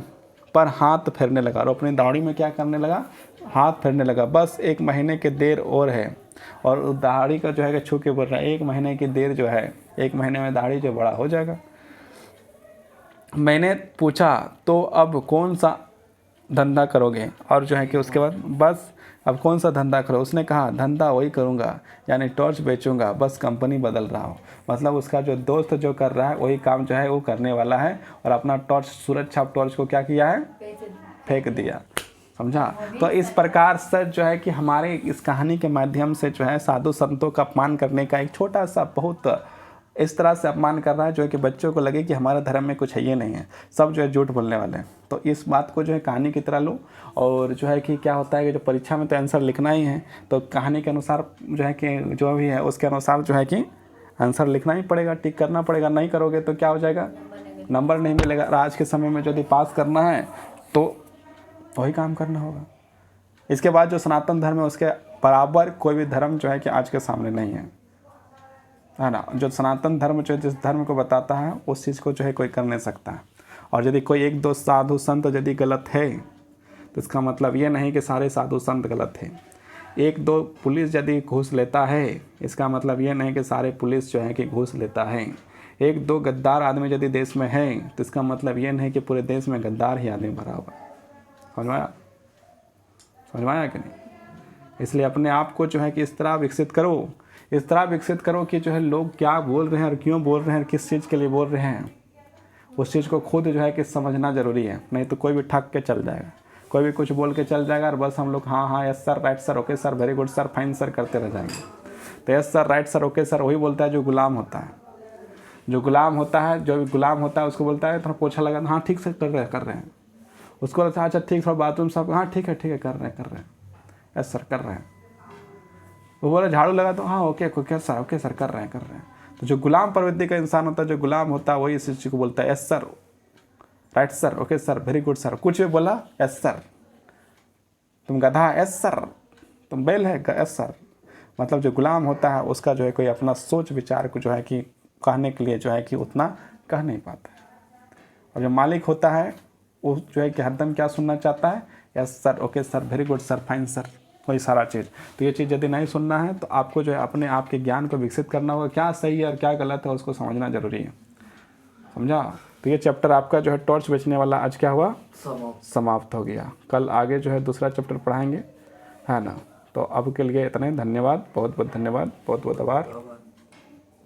Speaker 1: पर हाथ फेरने लगा। और अपनी दाढ़ी में क्या करने लगा, हाथ फेरने लगा। बस 1 महीने की देर और है। और दाढ़ी का जो है छू के बोल रहा है 1 महीने की देर जो है, 1 महीने में दाढ़ी जो बड़ा हो जाएगा। मैंने पूछा तो अब कौन सा धंधा करोगे, और जो है कि उसके बाद बस अब कौन सा धंधा करो। उसने कहा धंधा वही करूँगा, यानी टॉर्च बेचूंगा, बस कंपनी बदल रहा हूँ। मतलब उसका जो दोस्त जो कर रहा है वही काम जो है वो करने वाला है और अपना टॉर्च सूरज छाप टॉर्च को क्या किया है, फेंक दिया, समझा। तो इस प्रकार से जो है कि हमारे इस कहानी के माध्यम से जो है साधु संतों का अपमान करने का एक छोटा सा बहुत इस तरह से अपमान कर रहा है जो है कि बच्चों को लगे कि हमारा धर्म में कुछ है ये नहीं है, सब जो है झूठ बोलने वाले हैं। तो इस बात को जो है कहानी की तरह लो, और जो है कि क्या होता है कि जो परीक्षा में तो आंसर लिखना ही है, तो कहानी के अनुसार जो है कि जो भी है उसके अनुसार जो है कि आंसर लिखना ही पड़ेगा, टिक करना पड़ेगा। नहीं करोगे तो क्या हो जाएगा, नंबर नहीं मिलेगा। और आज के समय में यदि पास करना है तो वही काम करना होगा। इसके बाद जो सनातन धर्म है उसके बराबर कोई भी धर्म जो है कि आज के सामने नहीं है ना। जो सनातन धर्म जो जिस धर्म को बताता है उस चीज़ को जो है कोई कर नहीं सकता है। और यदि कोई एक दो साधु संत यदि गलत है तो इसका मतलब ये नहीं कि सारे साधु संत गलत हैं। एक दो पुलिस यदि घूस लेता है इसका मतलब ये नहीं कि सारे पुलिस जो है कि घूस लेता है। एक दो गद्दार आदमी यदि देश में है तो इसका मतलब ये नहीं कि पूरे देश में गद्दार ही आदमी भरा हुआ। समझवाया कि नहीं। इसलिए अपने आप को जो है कि इस तरह विकसित करो, इस तरह विकसित करो कि जो है लोग क्या बोल रहे हैं और क्यों बोल रहे हैं और किस चीज़ के लिए बोल रहे हैं, उस चीज़ को खुद जो है कि समझना ज़रूरी है। नहीं तो कोई भी ठग के चल जाएगा, कोई भी कुछ बोल के चल जाएगा और बस हम लोग हाँ हाँ yes sir, right sir, okay sir, very good sir, fine sir करते रह जाएंगे। तो yes sir, right sir, okay sir वही बोलता है जो गुलाम होता है। जो गुलाम होता है, जो भी गुलाम होता है उसको बोलता है थोड़ा पोछा लगा, हाँ ठीक से कर रहे हैं। उसको बोलता है अच्छा ठीक, थोड़ा बाथरूम साहब, हाँ ठीक है कर रहे हैं, यस सर कर रहे हैं। वो बोला झाड़ू लगा तो हाँ ओके सर, ओके सर कर रहे हैं। तो जो गुलाम प्रवृत्ति का इंसान होता है, जो गुलाम होता है वही इस चीज़ को बोलता है yes sir, right sir, okay sir, very good sir. कुछ भी बोला यस सर, तुम गधा यस सर, तुम बैल है यस सर। मतलब जो गुलाम होता है उसका जो है कोई अपना सोच विचार को जो है कि कहने के लिए जो है कि उतना कह नहीं पाता है। और जो मालिक होता है वो जो है कि हरदम क्या सुनना चाहता है, yes sir, okay sir, very good sir, fine sir, वही सारा चीज़। तो ये चीज़ यदि नहीं सुनना है तो आपको जो है अपने आप के ज्ञान को विकसित करना होगा। क्या सही है और क्या गलत है उसको समझना जरूरी है। समझा। तो ये चैप्टर आपका जो है टॉर्च बेचने वाला आज क्या हुआ, समाप्त हो गया। कल आगे जो है दूसरा चैप्टर पढ़ाएंगे, है ना। तो अब के लिए इतना ही। धन्यवाद, बहुत बहुत धन्यवाद, बहुत बहुत आभार।